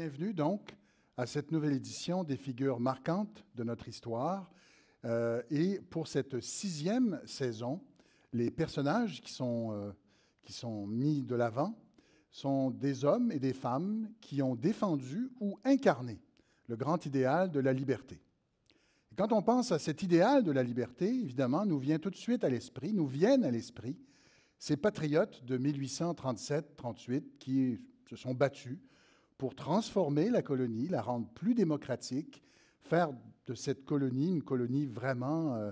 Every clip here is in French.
Bienvenue donc à cette nouvelle édition des figures marquantes de notre histoire. Et pour cette 6e saison, les personnages qui sont mis de l'avant sont des hommes et des femmes qui ont défendu ou incarné le grand idéal de la liberté. Et quand on pense à cet idéal de la liberté, évidemment, nous viennent à l'esprit ces patriotes de 1837-38 qui se sont battus pour transformer la colonie, la rendre plus démocratique, faire de cette colonie une colonie vraiment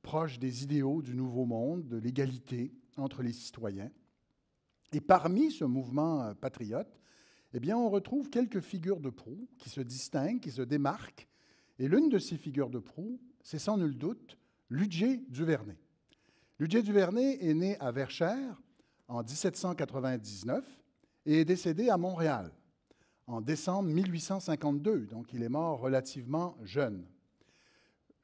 proche des idéaux du Nouveau Monde, de l'égalité entre les citoyens. Et parmi ce mouvement patriote, eh bien, on retrouve quelques figures de proue qui se distinguent, qui se démarquent. Et l'une de ces figures de proue, c'est sans nul doute Ludger Duvernay. Ludger Duvernay est né à Verchères en 1799 et est décédé à Montréal en décembre 1852, donc il est mort relativement jeune.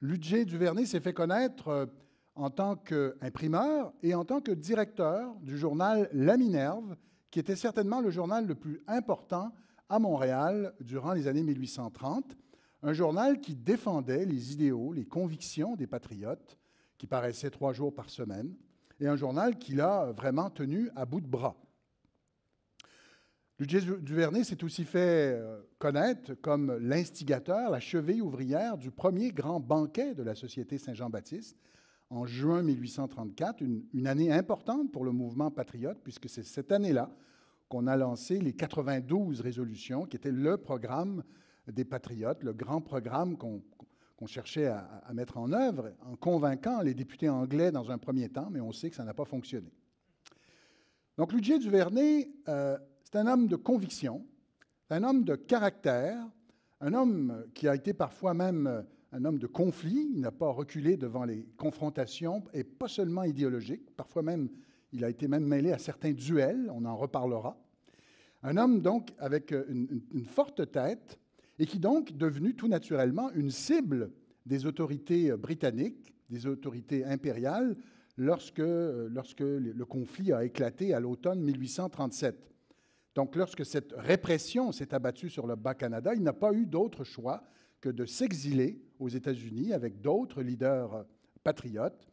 Ludger Duvernay s'est fait connaître en tant qu'imprimeur et en tant que directeur du journal La Minerve, qui était certainement le journal le plus important à Montréal durant les années 1830, un journal qui défendait les idéaux, les convictions des patriotes, qui paraissait 3 jours par semaine, et un journal qu'il a vraiment tenu à bout de bras. Ludger Duvernay s'est aussi fait connaître comme l'instigateur, la cheville ouvrière du premier grand banquet de la Société Saint-Jean-Baptiste en juin 1834, une année importante pour le mouvement patriote, puisque c'est cette année-là qu'on a lancé les 92 résolutions, qui étaient le programme des patriotes, le grand programme qu'on cherchait à mettre en œuvre, en convainquant les députés anglais dans un premier temps, mais on sait que ça n'a pas fonctionné. Donc, Ludger Duvernay, c'est un homme de conviction, un homme de caractère, un homme qui a été parfois même un homme de conflit. Il n'a pas reculé devant les confrontations, et pas seulement idéologiques. Parfois même, il a été même mêlé à certains duels, on en reparlera. Un homme donc avec une forte tête, et qui donc est devenu tout naturellement une cible des autorités britanniques, des autorités impériales, lorsque le conflit a éclaté à l'automne 1837. Donc, lorsque cette répression s'est abattue sur le Bas-Canada, il n'a pas eu d'autre choix que de s'exiler aux États-Unis avec d'autres leaders patriotes.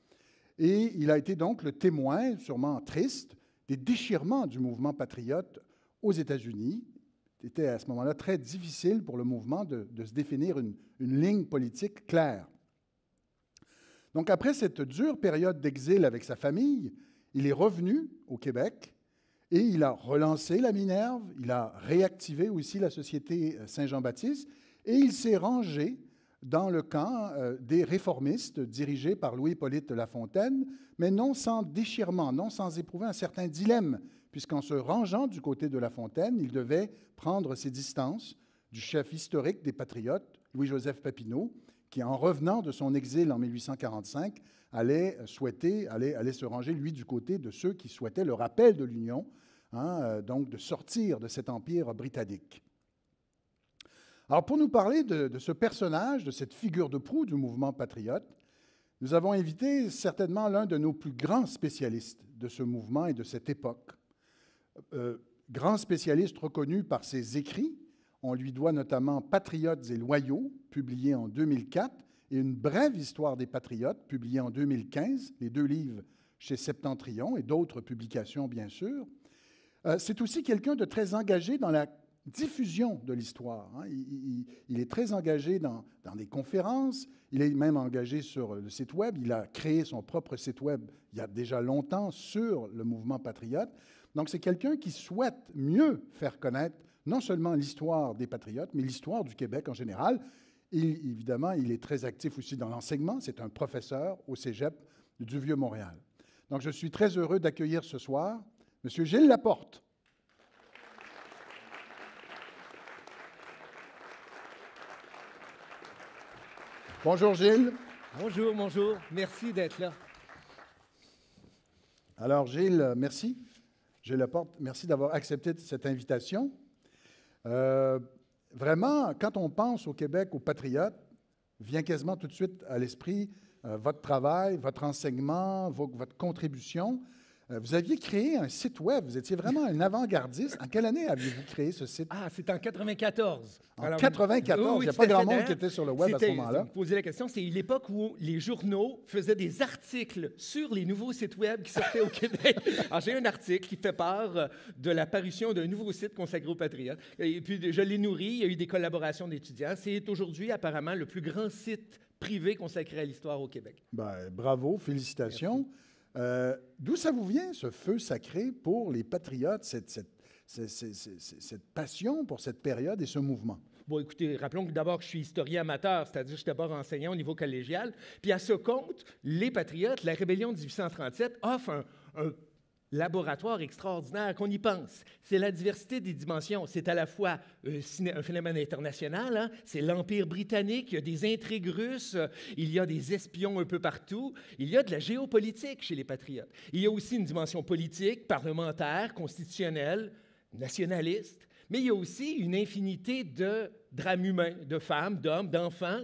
Et il a été donc le témoin, sûrement triste, des déchirements du mouvement patriote aux États-Unis. C'était à ce moment-là très difficile pour le mouvement de se définir une ligne politique claire. Donc, après cette dure période d'exil avec sa famille, il est revenu au Québec et il a relancé la Minerve, il a réactivé aussi la Société Saint-Jean-Baptiste et il s'est rangé dans le camp des réformistes dirigés par Louis-Hippolyte de La Fontaine, mais non sans déchirement, non sans éprouver un certain dilemme, puisqu'en se rangeant du côté de La Fontaine, il devait prendre ses distances du chef historique des patriotes, Louis-Joseph Papineau, qui, en revenant de son exil en 1845, allait se ranger, lui, du côté de ceux qui souhaitaient le rappel de l'Union, donc de sortir de cet empire britannique. Alors, pour nous parler de ce personnage, de cette figure de proue du mouvement patriote, nous avons invité certainement l'un de nos plus grands spécialistes de ce mouvement et de cette époque. Grand spécialiste reconnu par ses écrits, on lui doit notamment Patriotes et loyaux, publié en 2004, et Une brève histoire des patriotes, publié en 2015, les 2 livres chez Septentrion et d'autres publications, bien sûr. C'est aussi quelqu'un de très engagé dans la diffusion de l'histoire. Il est très engagé dans des conférences, il est même engagé sur le site Web, il a créé son propre site Web il y a déjà longtemps sur le mouvement patriote. Donc c'est quelqu'un qui souhaite mieux faire connaître non seulement l'histoire des patriotes, mais l'histoire du Québec en général. Et évidemment, il est très actif aussi dans l'enseignement. C'est un professeur au Cégep du Vieux-Montréal. Donc je suis très heureux d'accueillir ce soir M. Gilles Laporte. Bonjour Gilles. Bonjour, bonjour. Merci d'être là. Alors Gilles, merci. Gilles Laporte, merci d'avoir accepté cette invitation. Vraiment, quand on pense au Québec, aux patriotes, vient quasiment tout de suite à l'esprit votre travail, votre enseignement, votre contribution. Vous aviez créé un site web. Vous étiez vraiment un avant-gardiste. En quelle année aviez-vous créé ce site? Ah, c'est en 94. En 94, il n'y a pas grand monde qui était sur le web à ce moment-là. Vous posez la question, c'est l'époque où les journaux faisaient des articles sur les nouveaux sites web qui sortaient au Québec. Alors, j'ai un article qui fait part de l'apparition d'un nouveau site consacré aux patriotes. Et puis, je l'ai nourri. Il y a eu des collaborations d'étudiants. C'est aujourd'hui, apparemment, le plus grand site privé consacré à l'histoire au Québec. Ben, bravo, félicitations. D'où ça vous vient, ce feu sacré pour les patriotes, cette passion pour cette période et ce mouvement? Bon, écoutez, rappelons que d'abord, je suis historien amateur, c'est-à-dire que je suis d'abord enseignant au niveau collégial. Puis à ce compte, les patriotes, la rébellion de 1837 offre un laboratoire extraordinaire qu'on y pense. C'est la diversité des dimensions. C'est à la fois un phénomène international, hein? C'est l'Empire britannique, il y a des intrigues russes, il y a des espions un peu partout, il y a de la géopolitique chez les patriotes. Il y a aussi une dimension politique, parlementaire, constitutionnelle, nationaliste, mais il y a aussi une infinité de drames humains, de femmes, d'hommes, d'enfants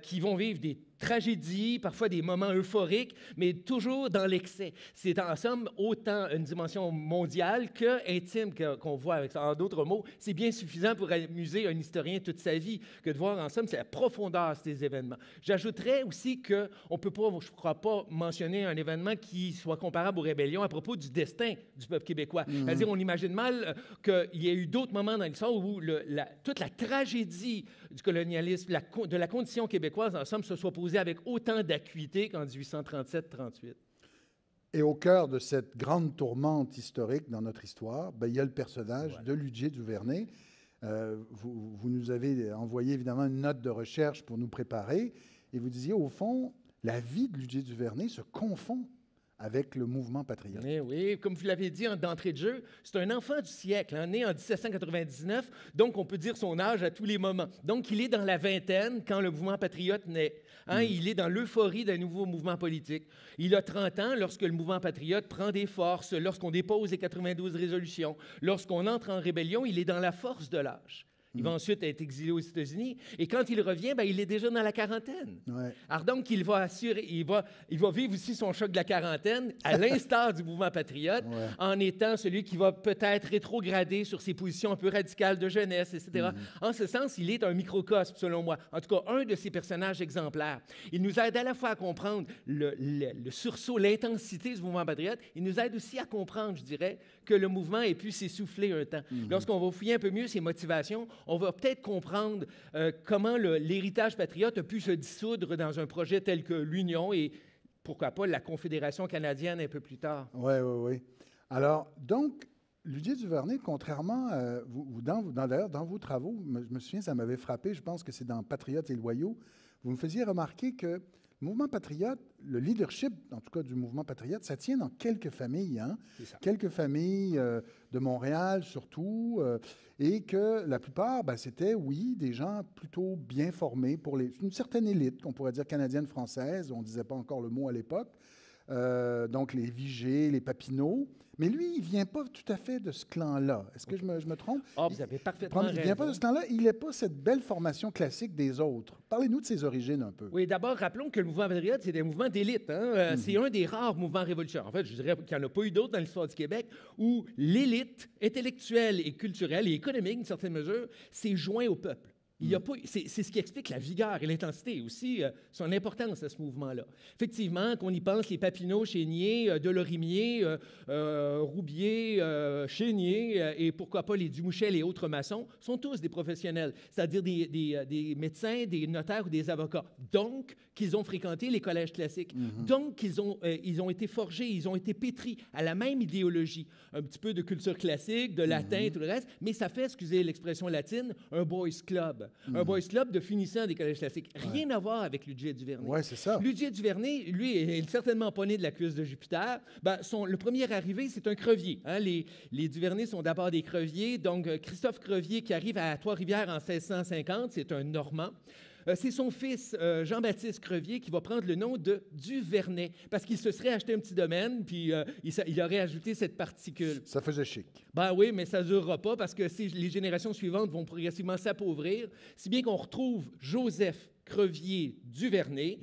qui vont vivre des tragédies, parfois des moments euphoriques, mais toujours dans l'excès. C'est en somme autant une dimension mondiale qu'intime qu'on voit avec ça. En d'autres mots, c'est bien suffisant pour amuser un historien toute sa vie que de voir en somme c'est la profondeur de ces événements. J'ajouterais aussi qu'on ne peut pas, je ne crois pas, mentionner un événement qui soit comparable aux rébellions à propos du destin du peuple québécois. C'est-à-dire, on imagine mal qu'il y ait eu d'autres moments dans l'histoire où toute la tragédie du colonialisme, de la condition québécoise, en somme, se soit posée avec autant d'acuité qu'en 1837-38. Et au cœur de cette grande tourmente historique dans notre histoire, il y a le personnage de Ludier-Duvernay. Vous nous avez envoyé évidemment une note de recherche pour nous préparer, et vous disiez, au fond, la vie de Ludier-Duvernay se confond avec le mouvement patriote. Oui, comme vous l'avez dit d'entrée de jeu, c'est un enfant du siècle, né en 1799, donc on peut dire son âge à tous les moments. Donc il est dans la vingtaine quand le mouvement patriote naît. Il est dans l'euphorie d'un nouveau mouvement politique. Il a 30 ans lorsque le mouvement patriote prend des forces, lorsqu'on dépose les 92 résolutions, lorsqu'on entre en rébellion, il est dans la force de l'âge. Il va ensuite être exilé aux États-Unis. Et quand il revient, il est déjà dans la quarantaine. Ouais. Alors donc, il va vivre aussi son choc de la quarantaine, à l'instar du mouvement patriote, en étant celui qui va peut-être rétrograder sur ses positions un peu radicales de jeunesse, etc. En ce sens, il est un microcosme, selon moi. En tout cas, un de ces personnages exemplaires. Il nous aide à la fois à comprendre le sursaut, l'intensité du mouvement patriote. Il nous aide aussi à comprendre, je dirais, que le mouvement ait pu s'essouffler un temps. Lorsqu'on va fouiller un peu mieux ses motivations, on va peut-être comprendre comment l'héritage patriote a pu se dissoudre dans un projet tel que l'Union et, pourquoi pas, la Confédération canadienne un peu plus tard. Oui. Alors, donc, Ludier-Duvernay, contrairement, d'ailleurs, dans vos travaux, je me souviens, ça m'avait frappé, je pense que c'est dans Patriotes et loyaux, vous me faisiez remarquer que le mouvement patriote, le leadership, en tout cas du mouvement patriote, ça tient dans quelques familles, quelques familles de Montréal surtout, et que la plupart, c'était, oui, des gens plutôt bien formés pour une certaine élite, qu'on pourrait dire canadienne-française, on ne disait pas encore le mot à l'époque, donc les Vigée, les Papineau. Mais lui, il ne vient pas tout à fait de ce clan-là. Est-ce que je me trompe? Vous avez parfaitement raison. Il ne vient pas de ce clan-là. Il n'est pas cette belle formation classique des autres. Parlez-nous de ses origines un peu. Oui, d'abord, rappelons que le mouvement patriote, c'est un mouvement d'élite. C'est un des rares mouvements révolutionnaires. En fait, je dirais qu'il n'y en a pas eu d'autres dans l'histoire du Québec où l'élite intellectuelle et culturelle et économique, d'une certaine mesure, s'est joint au peuple. C'est ce qui explique la vigueur et l'intensité, aussi son importance à ce mouvement-là. Effectivement, qu'on y pense, les Papineau, Chénier, Delorimier, Roubier, Chénier et pourquoi pas les Dumouchel et autres maçons sont tous des professionnels, c'est-à-dire des médecins, des notaires ou des avocats. Donc, qu'ils ont fréquenté les collèges classiques. Donc, qu'ils ont été forgés, ils ont été pétris à la même idéologie. Un petit peu de culture classique, de latin et tout le reste, mais ça fait, excusez l'expression latine, un boys club. Un boys club de finissant des collèges classiques. Rien à voir avec Ludier-Duvernay. Oui, c'est ça. Ludier-Duvernay, lui, est certainement pas né de la cuisse de Jupiter. Le premier arrivé, c'est un crevier. Les Duvernay sont d'abord des creviers. Donc, Christophe Crevier, qui arrive à Trois-Rivières en 1650, c'est un Normand. C'est son fils, Jean-Baptiste Crevier, qui va prendre le nom de Duvernay, parce qu'il se serait acheté un petit domaine, puis il aurait ajouté cette particule. Ça faisait chic. Oui, mais ça ne durera pas, parce que les générations suivantes vont progressivement s'appauvrir, si bien qu'on retrouve Joseph Crevier-Duvernay,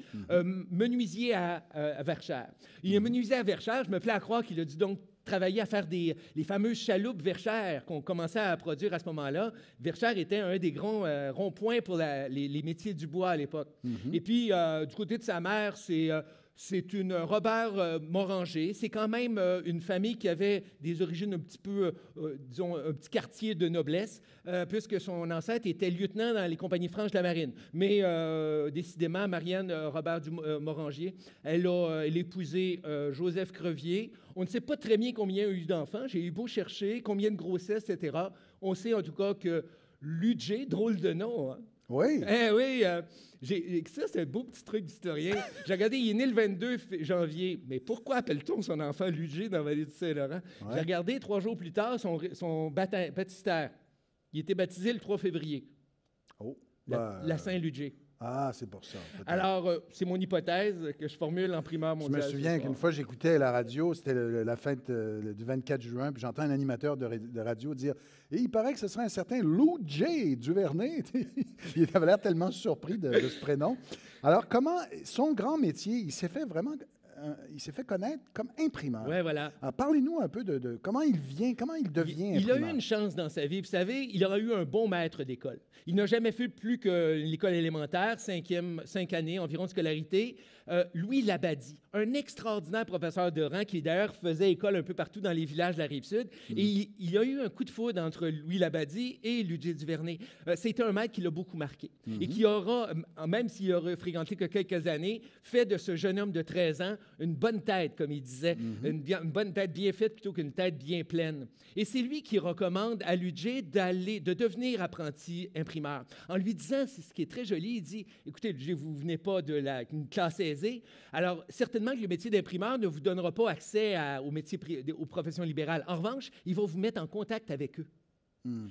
menuisier à Verchères. Il est menuisier à Verchères, je me plais à croire qu'il a dû donc travailler à faire les fameuses chaloupes Verchères qu'on commençait à produire à ce moment-là. Verchères était un des grands ronds-points pour les métiers du bois à l'époque. Et puis, du côté de sa mère, c'est une Robert Moranger. C'est quand même une famille qui avait des origines un petit peu, disons, un petit quartier de noblesse, puisque son ancêtre était lieutenant dans les compagnies franches de la marine. Mais décidément, Marianne Robert Moranger, elle a épousé Joseph Crevier. On ne sait pas très bien combien il y a eu d'enfants. J'ai eu beau chercher, combien de grossesses, etc. On sait en tout cas que Ludger, drôle de nom, hein? Oui. Oui, ça, c'est un beau petit truc d'historien. J'ai regardé, il est né le 22 janvier. Mais pourquoi appelle-t-on son enfant Ludger dans la vallée du Saint-Laurent? Ouais. J'ai regardé 3 jours plus tard son baptistère. Il était baptisé le 3 février. Oh. La Saint-Ludger. Ah, c'est pour ça. Alors, c'est mon hypothèse que je formule en primaire mondiale. Je me souviens qu'une fois, j'écoutais la radio, c'était la fête du 24 juin, puis j'entends un animateur de radio dire « Et il paraît que ce serait un certain Ludger Duvernay. » Il avait l'air tellement surpris de ce prénom. Alors, comment son grand métier, il s'est fait vraiment... il s'est fait connaître comme imprimeur. Oui, voilà. Alors, parlez-nous un peu de comment il devient imprimeur. Il a eu une chance dans sa vie. Vous savez, il aura eu un bon maître d'école. Il n'a jamais fait plus que l'école élémentaire, 5 années environ de scolarité. Louis Labadie, un extraordinaire professeur de rang qui d'ailleurs faisait école un peu partout dans les villages de la Rive-Sud. Et il y a eu un coup de foudre entre Louis Labadie et Ludger Duvernay. C'était un maître qui l'a beaucoup marqué et qui aura, même s'il aura fréquenté que quelques années, fait de ce jeune homme de 13 ans une bonne tête, comme il disait, une bonne tête bien faite plutôt qu'une tête bien pleine. Et c'est lui qui recommande à Ludger de devenir apprenti imprimeur. En lui disant, c'est ce qui est très joli, il dit, écoutez, Ludger, vous ne venez pas d'une classe aisée, alors certainement que le métier d'imprimeur ne vous donnera pas accès aux professions libérales. En revanche, il va vous mettre en contact avec eux.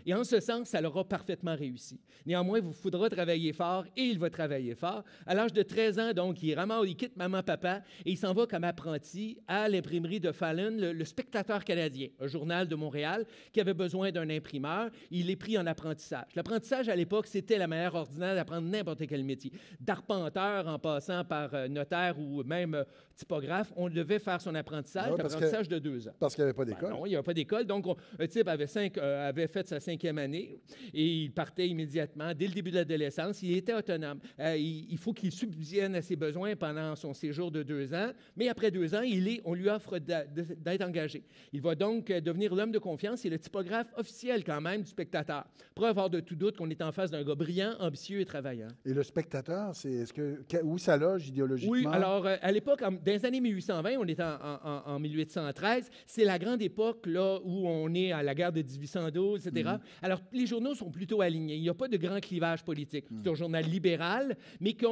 Et en ce sens, ça l'aura parfaitement réussi. Néanmoins, il vous faudra travailler fort et il va travailler fort. À l'âge de 13 ans, donc, il quitte maman-papa et il s'en va comme apprenti à l'imprimerie de Fallon, le Spectateur canadien, un journal de Montréal qui avait besoin d'un imprimeur. Il est pris en apprentissage. L'apprentissage, à l'époque, c'était la manière ordinaire d'apprendre n'importe quel métier. D'arpenteur en passant par notaire ou même typographe, on devait faire son apprentissage, l'apprentissage de 2 ans. Parce qu'il n'y avait pas d'école. Non, il n'y avait pas d'école. Donc, un type avait fait sa 5e année et il partait immédiatement. Dès le début de l'adolescence, il était autonome. Il faut qu'il subvienne à ses besoins pendant son séjour de 2 ans, mais après 2 ans, on lui offre d'être engagé. Il va donc devenir l'homme de confiance et le typographe officiel quand même du Spectateur. Preuve hors de tout doute qu'on est en face d'un gars brillant, ambitieux et travaillant. Et le Spectateur, où ça loge idéologiquement? Oui, alors à l'époque, dans les années 1820, on est en 1813, c'est la grande époque là, où on est à la guerre de 1812, etc. Alors, les journaux sont plutôt alignés. Il n'y a pas de grand clivage politique. C'est un journal libéral, mais qui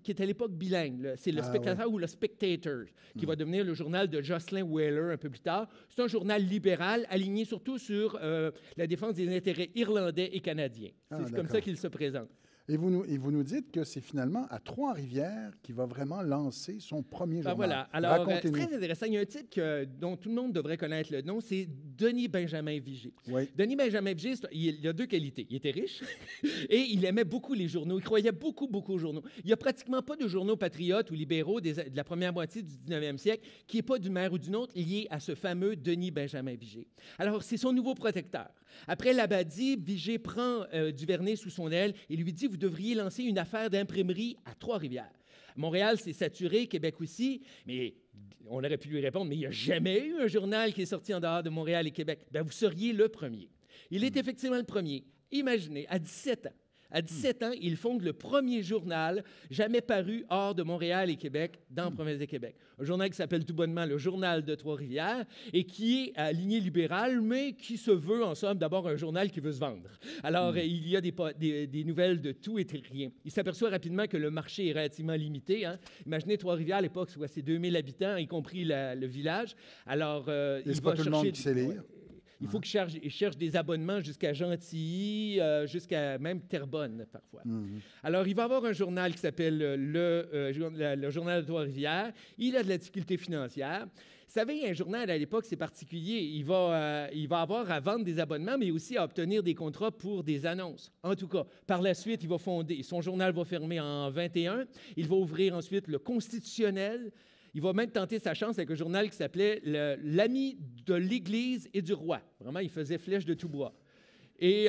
est à l'époque bilingue. C'est le Spectateur ou le Spectator, qui va devenir le journal de Jocelyn Wheeler un peu plus tard. C'est un journal libéral aligné surtout sur la défense des intérêts irlandais et canadiens. C'est comme ça qu'il se présente. Et vous nous dites que c'est finalement à Trois-Rivières qu'il va vraiment lancer son premier journal. Voilà. Alors, c'est très intéressant. Il y a un type dont tout le monde devrait connaître le nom, c'est Denis Benjamin Vigé. Oui. Denis Benjamin Vigé, il a 2 qualités. Il était riche et il aimait beaucoup les journaux. Il croyait beaucoup aux journaux. Il n'y a pratiquement pas de journaux patriotes ou libéraux de la première moitié du 19e siècle qui n'est pas d'une manière ou d'une autre lié à ce fameux Denis Benjamin Vigé. Alors, c'est son nouveau protecteur. Après Labadie, Vigé prend Duvernay sous son aile et lui dit « Vous devriez lancer une affaire d'imprimerie à Trois-Rivières. Montréal, c'est saturé, Québec aussi, mais on aurait pu lui répondre, mais il n'y a jamais eu un journal qui est sorti en dehors de Montréal et Québec. Bien, vous seriez le premier. » Il est effectivement le premier. Imaginez, à 17 ans. À 17 ans, il fonde le premier journal jamais paru hors de Montréal et Québec, dans la province de Québec. Un journal qui s'appelle tout bonnement le Journal de Trois-Rivières et qui est à lignée libérale, mais qui se veut, en somme, d'abord un journal qui veut se vendre. Alors, il y a des nouvelles de tout et de rien. Il s'aperçoit rapidement que le marché est relativement limité. Hein. Imaginez Trois-Rivières, à l'époque, c'est 2000 habitants, y compris le village. Alors, il va chercher... tout le monde qui sait lire. Il faut qu'il cherche des abonnements jusqu'à Gentilly, jusqu'à même Terrebonne, parfois. Alors, il va avoir un journal qui s'appelle le Journal de Trois-Rivières. Il a de la difficulté financière. Vous savez, un journal, à l'époque, c'est particulier. Il va avoir à vendre des abonnements, mais aussi à obtenir des contrats pour des annonces. En tout cas, par la suite, il va fonder. Son journal va fermer en 21. Il va ouvrir ensuite le Constitutionnel. Il va même tenter sa chance avec un journal qui s'appelait L'Ami de l'Église et du Roi. Vraiment, il faisait flèche de tout bois. Et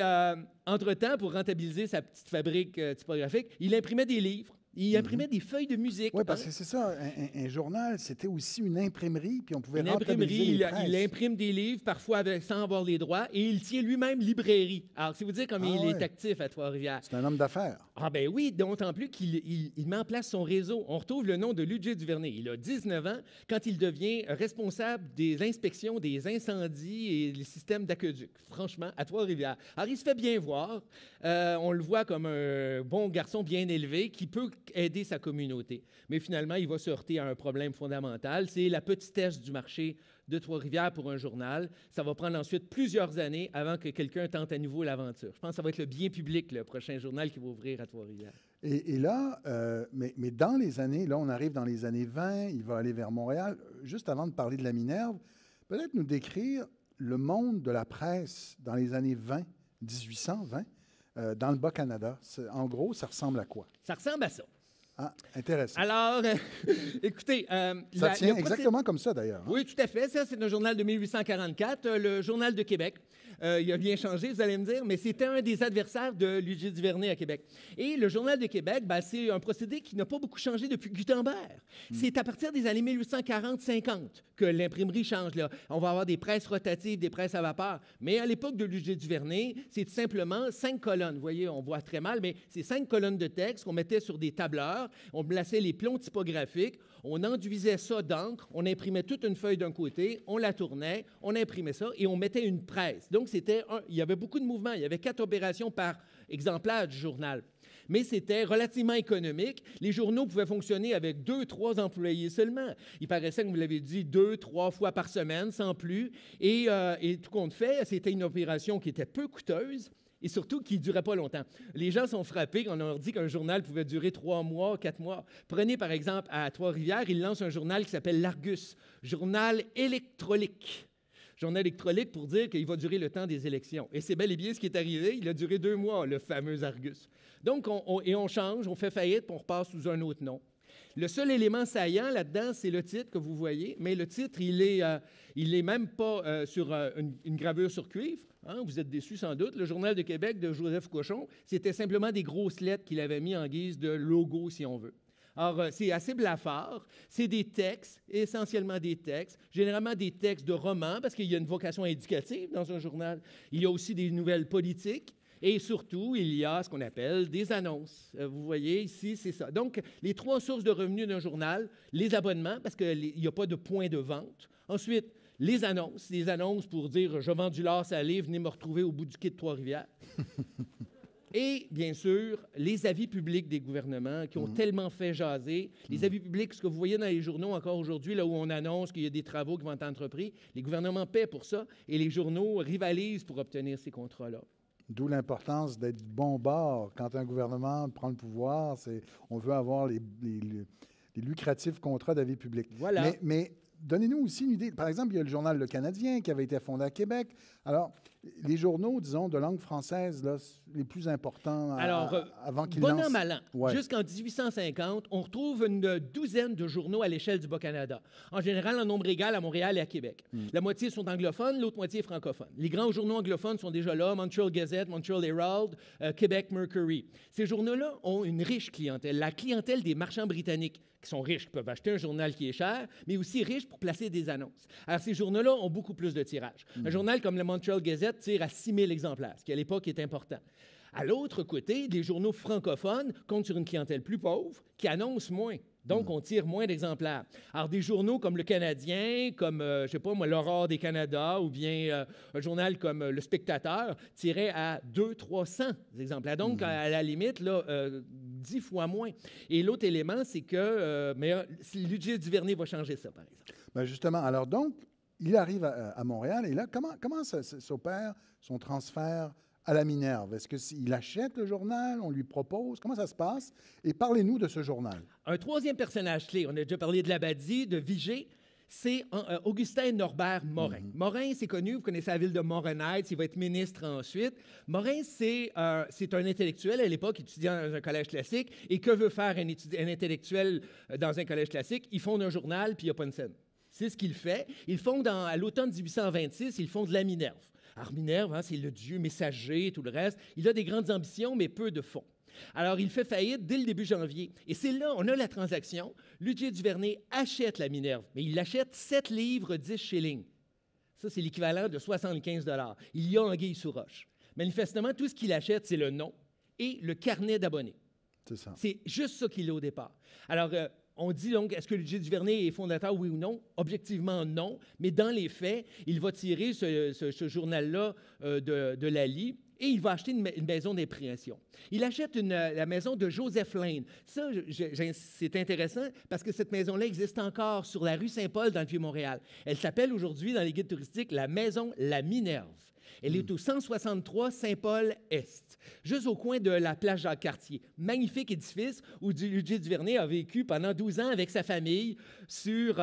entre-temps, pour rentabiliser sa petite fabrique typographique, il imprimait des livres. Il imprimait des feuilles de musique. Oui, parce que c'est ça, un journal, c'était aussi une imprimerie, puis on pouvait Une rentabiliser imprimerie, les presses. il imprime des livres, parfois sans avoir les droits, et il tient lui-même librairie. Alors, c'est vous dire comme il est actif à Trois-Rivières. C'est un homme d'affaires. Ah ben oui, d'autant plus qu'il met en place son réseau. On retrouve le nom de Ludger Duvernay. Il a 19 ans quand il devient responsable des inspections des incendies et les systèmes d'aqueduc, franchement, à Trois-Rivières. Alors, il se fait bien voir. On le voit comme un bon garçon bien élevé qui peut aider sa communauté. Mais finalement, il va se heurter à un problème fondamental. C'est la petitesse du marché de Trois-Rivières pour un journal. Ça va prendre ensuite plusieurs années avant que quelqu'un tente à nouveau l'aventure. Je pense que ça va être le Bien public, le prochain journal qui va ouvrir à Trois-Rivières. Et là, mais dans les années, là, on arrive dans les années 20, il va aller vers Montréal. Juste avant de parler de la Minerve, peut-être nous décrire le monde de la presse dans les années 20, 1820, dans le Bas-Canada. En gros, ça ressemble à quoi? Ça ressemble à ça. Ah, intéressant. Alors, écoutez... ça tient exactement comme ça, d'ailleurs. Oui, tout à fait. Ça, c'est un journal de 1844, le Journal de Québec. Il a bien changé, vous allez me dire, mais c'était un des adversaires de Ludger Duvernay à Québec. Et le Journal de Québec, c'est un procédé qui n'a pas beaucoup changé depuis Gutenberg. C'est à partir des années 1840-50 que l'imprimerie change. Là. On va avoir des presses rotatives, des presses à vapeur. Mais à l'époque de Ludger Duvernay, c'est tout simplement 5 colonnes. Vous voyez, on voit très mal, mais c'est 5 colonnes de texte qu'on mettait sur des tableurs. On plaçait les plombs typographiques. On enduisait ça d'encre. On imprimait toute une feuille d'un côté. On la tournait. On imprimait ça et on mettait une presse. Donc, il y avait beaucoup de mouvements. Il y avait 4 opérations par exemplaire du journal. Mais c'était relativement économique. Les journaux pouvaient fonctionner avec 2-3 employés seulement. Il paraissait, comme vous l'avez dit, 2-3 fois par semaine, sans plus. Et tout compte fait, c'était une opération qui était peu coûteuse et surtout qui ne durait pas longtemps. Les gens sont frappés quand on leur dit qu'un journal pouvait durer 3 mois, 4 mois. Prenez par exemple à Trois-Rivières, ils lancent un journal qui s'appelle l'Argus, journal électrolique. Journal électrolique pour dire qu'il va durer le temps des élections. Et c'est bel et bien ce qui est arrivé. Il a duré 2 mois, le fameux Argus. Donc, on change, on fait faillite, puis on repasse sous un autre nom. Le seul élément saillant là-dedans, c'est le titre que vous voyez, mais le titre, il est même pas sur une gravure sur cuivre. Hein? Vous êtes déçus sans doute. Le Journal de Québec de Joseph Cochon, c'était simplement des grosses lettres qu'il avait mis en guise de logo, si on veut. Alors, c'est assez blafard. C'est des textes, essentiellement des textes, généralement des textes de romans, parce qu'il y a une vocation éducative dans un journal. Il y a aussi des nouvelles politiques. Et surtout, il y a ce qu'on appelle des annonces. Vous voyez ici, c'est ça. Donc, les 3 sources de revenus d'un journal, les abonnements, parce qu'il n'y a pas de point de vente. Ensuite, les annonces pour dire « Je vends du lard salé, venez me retrouver au bout du quai de Trois-Rivières ». Et, bien sûr, les avis publics des gouvernements qui ont tellement fait jaser. Les avis publics, ce que vous voyez dans les journaux encore aujourd'hui, là où on annonce qu'il y a des travaux qui vont être entrepris, les gouvernements paient pour ça et les journaux rivalisent pour obtenir ces contrats-là. D'où l'importance d'être bon bord. Quand un gouvernement prend le pouvoir, on veut avoir les lucratifs contrats d'avis public. Voilà. Mais donnez-nous aussi une idée. Par exemple, il y a le journal Le Canadien qui avait été fondé à Québec. Alors, les journaux, disons, de langue française, là, les plus importants avant qu'ils lancent... Bon an, mal an. Ouais. Jusqu'en 1850, on retrouve une douzaine de journaux à l'échelle du Bas-Canada. En général, en nombre égal à Montréal et à Québec. La moitié sont anglophones, l'autre moitié est francophone. Les grands journaux anglophones sont déjà là, Montreal Gazette, Montreal Herald, Québec Mercury. Ces journaux-là ont une riche clientèle, la clientèle des marchands britanniques qui sont riches, qui peuvent acheter un journal qui est cher, mais aussi riches pour placer des annonces. Alors, ces journaux-là ont beaucoup plus de tirages. Un journal comme le Montreal Gazette tire à 6 000 exemplaires, ce qui, à l'époque, est important. À l'autre côté, les journaux francophones comptent sur une clientèle plus pauvre qui annonce moins. Donc, on tire moins d'exemplaires. Alors, des journaux comme Le Canadien, comme, je ne sais pas moi, l'Aurore des Canada, ou bien un journal comme Le Spectateur, tiraient à 200-300 exemplaires. Donc, à la limite, là, 10 fois moins. Et l'autre élément, c'est que Ludger Duvernay va changer ça, par exemple. Bien justement, alors donc, il arrive à Montréal, et là, comment ça s'opère, son transfert à la Minerve? Est-ce qu'il achète le journal, on lui propose? Comment ça se passe? Et parlez-nous de ce journal. Un troisième personnage clé, on a déjà parlé de Labadie, de Vigée. c'est Augustin Norbert Morin. Morin, c'est connu, vous connaissez la ville de Morin-Heights, il va être ministre ensuite. Morin, c'est un intellectuel à l'époque, étudiant dans un collège classique. Et que veut faire un intellectuel dans un collège classique? Il fonde un journal, puis il n'y a pas une scène. C'est ce qu'il fait. Il fonde, à l'automne 1826, il fonde la Minerve. Alors, Minerve, hein, c'est le dieu messager et tout le reste. Il a des grandes ambitions, mais peu de fonds. Alors, il fait faillite dès le début janvier. Et c'est là, on a la transaction. Lugier du Vernet achète la Minerve, mais il l'achète 7 livres 10 shillings. Ça, c'est l'équivalent de 75 $. Il y a anguille sous roche. Manifestement, tout ce qu'il achète, c'est le nom et le carnet d'abonnés. C'est ça. C'est juste ça qu'il a au départ. Alors, on dit donc, est-ce que Lugier du Vernet est fondateur, oui ou non? Objectivement, non. Mais dans les faits, il va tirer ce journal-là de Lally et il va acheter une maison d'impression. Il achète la maison de Joseph Lane. Ça, c'est intéressant parce que cette maison-là existe encore sur la rue Saint-Paul dans le Vieux-Montréal. Elle s'appelle aujourd'hui, dans les guides touristiques, la maison La Minerve. Elle est au 163 Saint-Paul-Est, juste au coin de la plage Jacques-Cartier. Magnifique édifice où Lugier du Vernet a vécu pendant 12 ans avec sa famille sur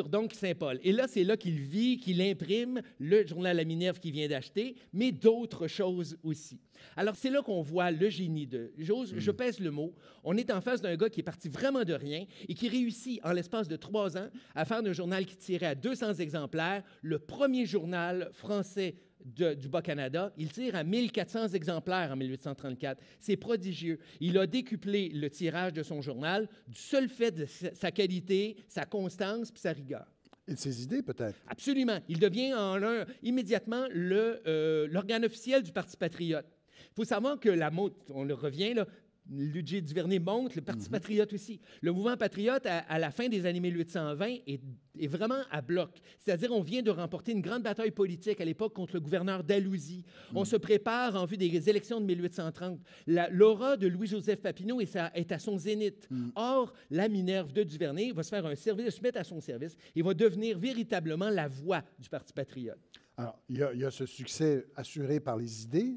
donc Saint-Paul. Et là, c'est là qu'il vit, qu'il imprime le journal La Minerve qu'il vient d'acheter, mais d'autres choses aussi. Alors, c'est là qu'on voit le génie de... Je pèse le mot. On est en face d'un gars qui est parti vraiment de rien et qui réussit, en l'espace de 3 ans, à faire d'un journal qui tirait à 200 exemplaires le premier journal français du Bas-Canada. Il tire à 1400 exemplaires en 1834. C'est prodigieux. Il a décuplé le tirage de son journal du seul fait de sa qualité, sa constance puis sa rigueur. Et de ses idées, peut-être. Absolument. Il devient immédiatement l'organe officiel du Parti patriote. Il faut savoir que on le revient, là, Lugier du Vernet monte, le Parti patriote aussi. Le mouvement patriote, à la fin des années 1820, est vraiment à bloc. C'est-à-dire, on vient de remporter une grande bataille politique à l'époque contre le gouverneur d'Alousie. On se prépare en vue des élections de 1830. L'aura de Louis-Joseph Papineau est à son zénith. Or, la Minerve de Duvernay va se faire un service, se mettre à son service et va devenir véritablement la voix du Parti patriote. Alors, il y a ce succès assuré par les idées,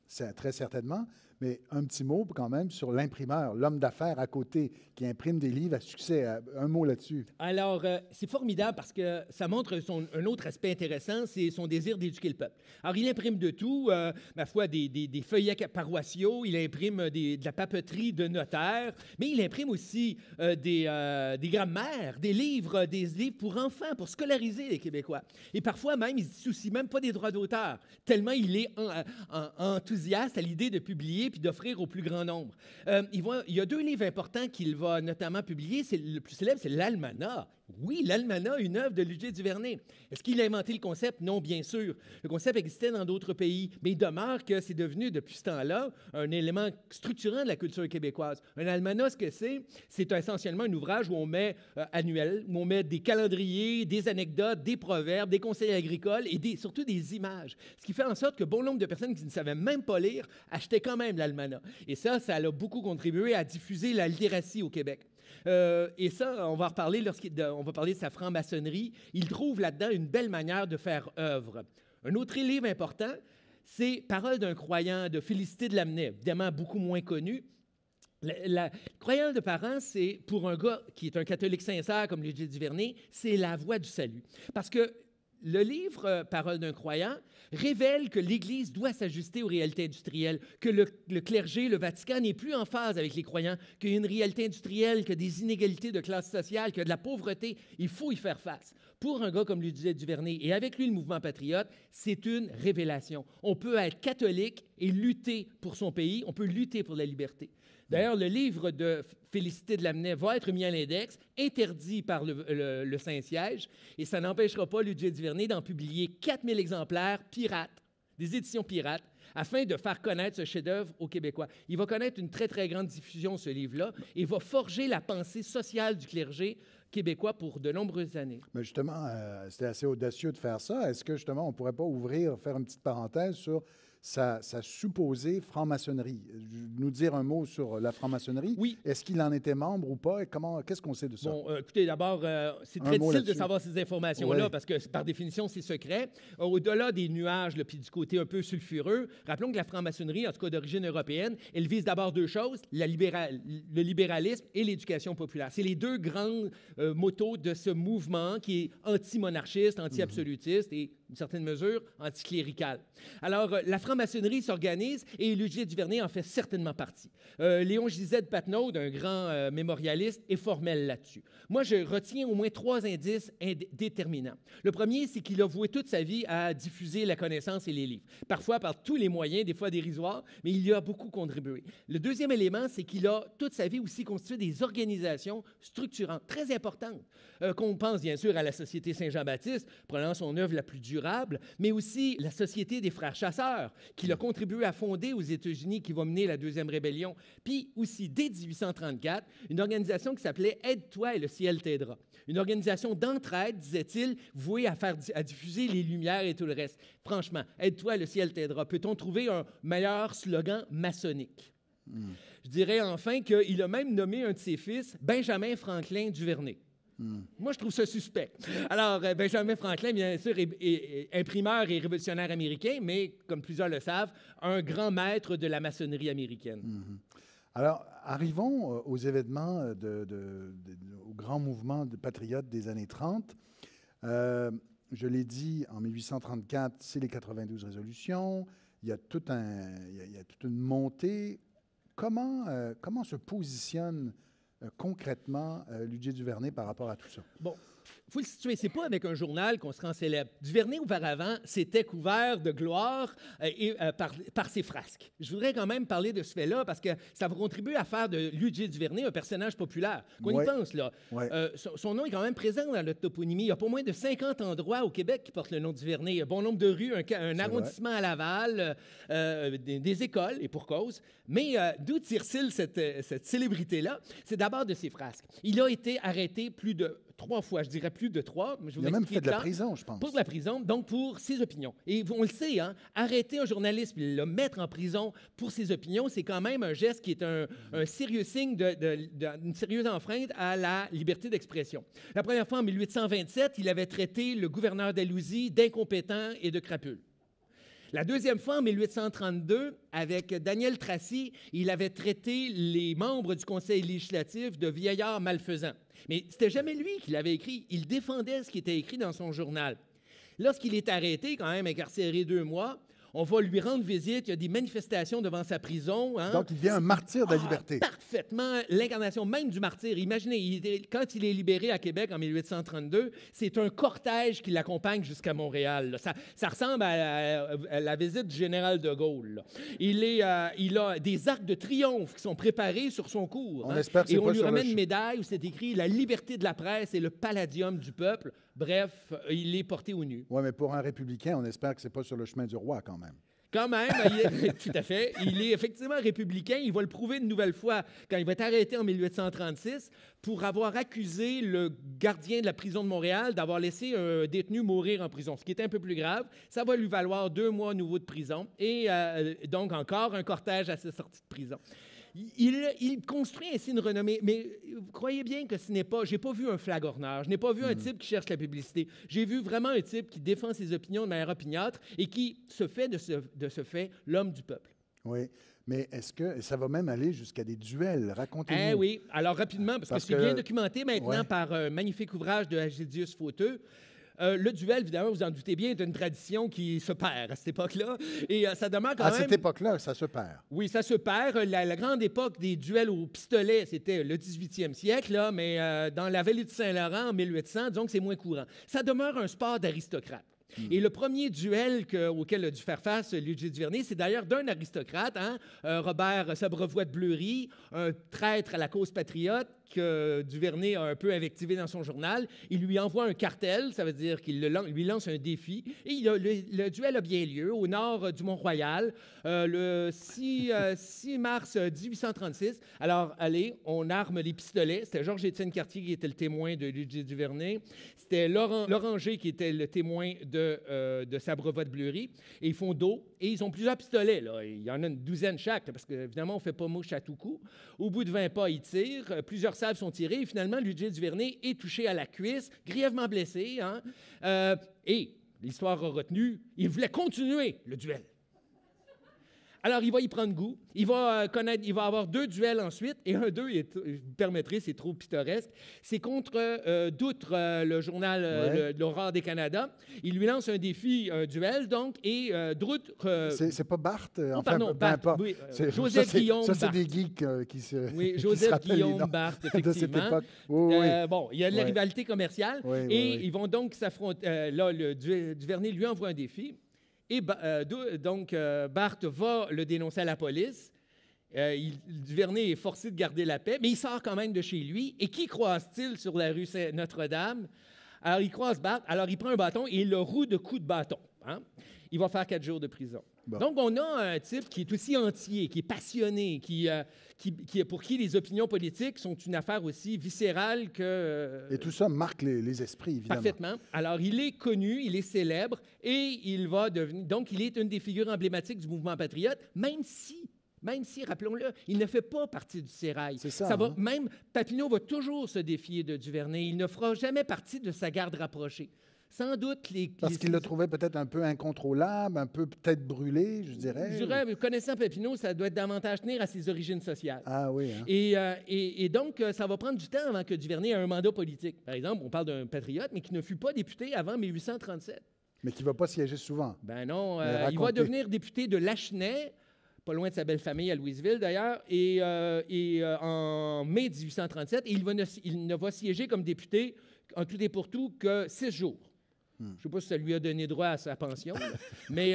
c'est très certainement, mais un petit mot quand même sur l'imprimeur, l'homme d'affaires à côté qui imprime des livres à succès. Un mot là-dessus. Alors, c'est formidable parce que ça montre un autre aspect intéressant, c'est son désir d'éduquer le peuple. Alors, il imprime de tout, ma foi, des feuillets paroissiaux, il imprime de la papeterie de notaires, mais il imprime aussi des grammaires, des livres pour enfants, pour scolariser les Québécois. Et parfois même, il ne se soucie même pas des droits d'auteur, tellement il est enthousiaste à l'idée de publier puis d'offrir au plus grand nombre. Il y a 2 livres importants qu'il va notamment publier. Le plus célèbre, c'est l'Almanach. Oui, l'Almanach, une œuvre de Lugier du Vernet. Est-ce qu'il a inventé le concept? Non, bien sûr. Le concept existait dans d'autres pays, mais il demeure que c'est devenu, depuis ce temps-là, un élément structurant de la culture québécoise. Un almanach, ce que c'est essentiellement un ouvrage où on met annuel, où on met des calendriers, des anecdotes, des proverbes, des conseils agricoles et surtout des images. Ce qui fait en sorte que bon nombre de personnes qui ne savaient même pas lire achetaient quand même l'Almanach. Et ça a beaucoup contribué à diffuser la littératie au Québec. Et ça, on va parler de sa franc-maçonnerie. Il trouve là-dedans une belle manière de faire œuvre. Un autre livre important, c'est Paroles d'un croyant de Félicité de Lamennais, évidemment beaucoup moins connu. La croyance de parents, c'est pour un gars qui est un catholique sincère comme Lugier du Vernet, c'est la voie du salut. Parce que le livre Paroles d'un croyant révèle que l'Église doit s'ajuster aux réalités industrielles, que le clergé, le Vatican n'est plus en phase avec les croyants, qu'il y a une réalité industrielle, qu'il y a des inégalités de classe sociale, qu'il y a de la pauvreté. Il faut y faire face. Pour un gars comme Lugier du Vernet et avec lui le mouvement patriote, c'est une révélation. On peut être catholique et lutter pour son pays, on peut lutter pour la liberté. D'ailleurs, le livre de Félicité de Lamennais va être mis à l'index, interdit par le Saint-Siège, et ça n'empêchera pas Lugier du Vernet d'en publier 4000 exemplaires pirates, des éditions pirates, afin de faire connaître ce chef-d'œuvre aux Québécois. Il va connaître une très, très grande diffusion, ce livre-là, et va forger la pensée sociale du clergé québécois pour de nombreuses années. Mais justement, c'était assez audacieux de faire ça. Est-ce que, justement, on ne pourrait pas faire une petite parenthèse sur sa supposée franc-maçonnerie. Nous dire un mot sur la franc-maçonnerie. Oui. Est-ce qu'il en était membre ou pas? Et qu'est-ce qu'on sait de ça? Bon, écoutez, d'abord, c'est très difficile de savoir ces informations-là parce que, par définition, c'est secret. Au-delà des nuages, puis du côté un peu sulfureux, rappelons que la franc-maçonnerie, en tout cas d'origine européenne, elle vise d'abord deux choses, le libéralisme et l'éducation populaire. C'est les deux grands motos de ce mouvement qui est anti-monarchiste, anti-absolutiste et, d'une certaine mesure, anticlérical. Alors, la franc-maçonnerie s'organise et Ludger Duvernay en fait certainement partie. Léon Gisette Patenaude, un grand mémorialiste, est formel là-dessus. Moi, je retiens au moins 3 indices déterminants. Le premier, c'est qu'il a voué toute sa vie à diffuser la connaissance et les livres. Parfois par tous les moyens, des fois dérisoires, mais il y a beaucoup contribué. Le deuxième élément, c'est qu'il a toute sa vie aussi constitué des organisations structurantes, très importantes, qu'on pense bien sûr à la Société Saint-Jean-Baptiste, prenant son œuvre la plus durable, mais aussi la Société des Frères Chasseurs, qu'il a contribué à fonder aux États-Unis, qui va mener la Deuxième Rébellion, puis aussi, dès 1834, une organisation qui s'appelait « Aide-toi et le ciel t'aidera ». Une organisation d'entraide, disait-il, vouée à diffuser les lumières et tout le reste. Franchement, « Aide-toi et le ciel t'aidera ». Peut-on trouver un meilleur slogan maçonnique? Je dirais enfin qu'il a même nommé un de ses fils Benjamin Franklin Duvernay. Moi, je trouve ça suspect. Alors, Benjamin Franklin, bien sûr, est imprimeur et révolutionnaire américain, mais, comme plusieurs le savent, un grand maître de la maçonnerie américaine. Alors, arrivons aux événements, au grand mouvement de patriotes des années 30. Je l'ai dit, en 1834, c'est les 92 résolutions. Il y a toute une montée. Comment se positionne concrètement Ludger Duvernay par rapport à tout ça? Bon, il faut le situer. C'est pas avec un journal qu'on se rend célèbre. Duvernay, auparavant, s'était couvert de gloire par ses frasques. Je voudrais quand même parler de ce fait-là parce que ça va contribuer à faire de Ludger Duvernay un personnage populaire. Qu'on y pense, là. Son nom est quand même présent dans la toponymie. Il y a pas moins de 50 endroits au Québec qui portent le nom de Duvernay. Il y a bon nombre de rues, un arrondissement à Laval, des écoles, et pour cause. Mais d'où tire-t-il cette célébrité-là? C'est d'abord de ses frasques. Il a été arrêté plus de 3 fois, je dirais plus de 3. Mais il a même fait de la prison, je pense. Pour de la prison, donc pour ses opinions. Et on le sait, hein, arrêter un journaliste et le mettre en prison pour ses opinions, c'est quand même un geste qui est un sérieux signe d'une sérieuse enfreinte à la liberté d'expression. La première fois, en 1827, il avait traité le gouverneur d'Alousie d'incompétent et de crapule. La deuxième fois, en 1832, avec Daniel Tracy, il avait traité les membres du Conseil législatif de vieillards malfaisants. Mais c'était jamais lui qui l'avait écrit. Il défendait ce qui était écrit dans son journal. Lorsqu'il est arrêté, quand même incarcéré 2 mois, on va lui rendre visite, il y a des manifestations devant sa prison. Hein? Donc, il devient un martyr de la liberté. Parfaitement, l'incarnation même du martyr. Imaginez, quand il est libéré à Québec en 1832, c'est un cortège qui l'accompagne jusqu'à Montréal. Là. Ça ressemble à la visite du général de Gaulle. Là. Il a des arcs de triomphe qui sont préparés sur son cours. On espère que c'est et on pas lui sur remet une médaille où c'est écrit « La liberté de la presse et le palladium du peuple ». Bref, il est porté au nu. Oui, mais pour un républicain, on espère que ce n'est pas sur le chemin du roi, quand même. Quand même, tout à fait. Il est effectivement républicain. Il va le prouver une nouvelle fois quand il va être arrêté en 1836 pour avoir accusé le gardien de la prison de Montréal d'avoir laissé un détenu mourir en prison, ce qui est un peu plus grave. Ça va lui valoir 2 mois nouveau de prison et donc encore un cortège à sa sortie de prison. Il construit ainsi une renommée, mais vous croyez bien que ce n'est pas... J'ai pas vu un flagorneur, je n'ai pas vu un type qui cherche la publicité. J'ai vu vraiment un type qui défend ses opinions de manière opiniâtre et qui se fait de ce fait l'homme du peuple. Oui, mais est-ce que ça va même aller jusqu'à des duels? Racontez-nous. Oui, alors rapidement, parce que c'est bien documenté maintenant par un magnifique ouvrage de Agédius Fauteux. Le duel, évidemment, vous en doutez bien, est une tradition qui se perd à cette époque-là. Et ça demeure quand même... À cette époque-là, ça se perd. Oui, ça se perd. La grande époque des duels au pistolet, c'était le 18e siècle, là, mais dans la vallée du Saint-Laurent, en 1800, disons que c'est moins courant. Ça demeure un sport d'aristocrate. Et le premier duel auquel a dû faire face Ludger Duvernay, c'est d'ailleurs d'un aristocrate, hein, Robert Sabrevoix de Bleury, un traître à la cause patriote, que Duvernay a un peu invectivé dans son journal. Il lui envoie un cartel, ça veut dire qu'il lui lance un défi. Et le duel a bien lieu au nord du Mont-Royal, le 6 mars 1836. Alors, allez, on arme les pistolets. C'était Georges-Étienne Cartier qui était le témoin de Louis Duvernay. C'était Loranger qui était le témoin de Sabrevotte-Bleury. Et ils font dos. Et ils ont plusieurs pistolets, là. Il y en a une douzaine chaque, parce qu'évidemment, on ne fait pas mouche à tout coup. Au bout de 20 pas, ils tirent. Plusieurs salves sont tirées. Et finalement, Ludger Duvernay est touché à la cuisse, grièvement blessé. Hein? Et l'histoire a retenu, il voulait continuer le duel. Alors, il va y prendre goût. Il va avoir 2 duels ensuite. Et un d'eux, vous me permettrez, c'est trop pittoresque. C'est contre Doutre, le journal L'Aurore des Canada. Il lui lance un défi, un duel, donc, et Doutre... c'est pas Barthes? Pardon, Barthes. Oui, Joseph Guillaume Barthes. Ça, c'est des geeks qui se Oui, Joseph Guillaume Barthes, effectivement. De cette époque. Bon, il y a de la rivalité commerciale. Ils vont donc s'affronter. Là, Duvernay lui envoie un défi. Et donc, Barthes va le dénoncer à la police. Duvernay est forcé de garder la paix, mais il sort quand même de chez lui. Et qui croise-t-il sur la rue Notre-Dame? Alors, il croise Barthes. Alors, il prend un bâton et il le roue de coups de bâton. Hein? Il va faire 4 jours de prison. Bon. Donc, on a un type qui est aussi entier, qui est passionné, pour qui les opinions politiques sont une affaire aussi viscérale que... Et tout ça marque les esprits, évidemment. Parfaitement. Alors, il est connu, il est célèbre, et il va devenir... Donc, il est une des figures emblématiques du mouvement patriote, même si, rappelons-le, il ne fait pas partie du sérail. C'est ça. Même Papineau va toujours se défier de Duvernay. Il ne fera jamais partie de sa garde rapprochée. Sans doute Parce qu'il le trouvait peut-être un peu incontrôlable, un peu peut-être brûlé, je dirais. Connaissant Papineau, ça doit être davantage tenir à ses origines sociales. Ah oui. Hein? Et donc, ça va prendre du temps avant que Duvernay ait un mandat politique. Par exemple, on parle d'un patriote, mais qui ne fut pas député avant 1837. Mais qui ne va pas siéger souvent. Ben non, il va devenir député de Lachenay, pas loin de sa belle famille à Louisville d'ailleurs, et en mai 1837, il ne va siéger comme député en tout et pour tout que 6 jours. Je ne sais pas si ça lui a donné droit à sa pension, mais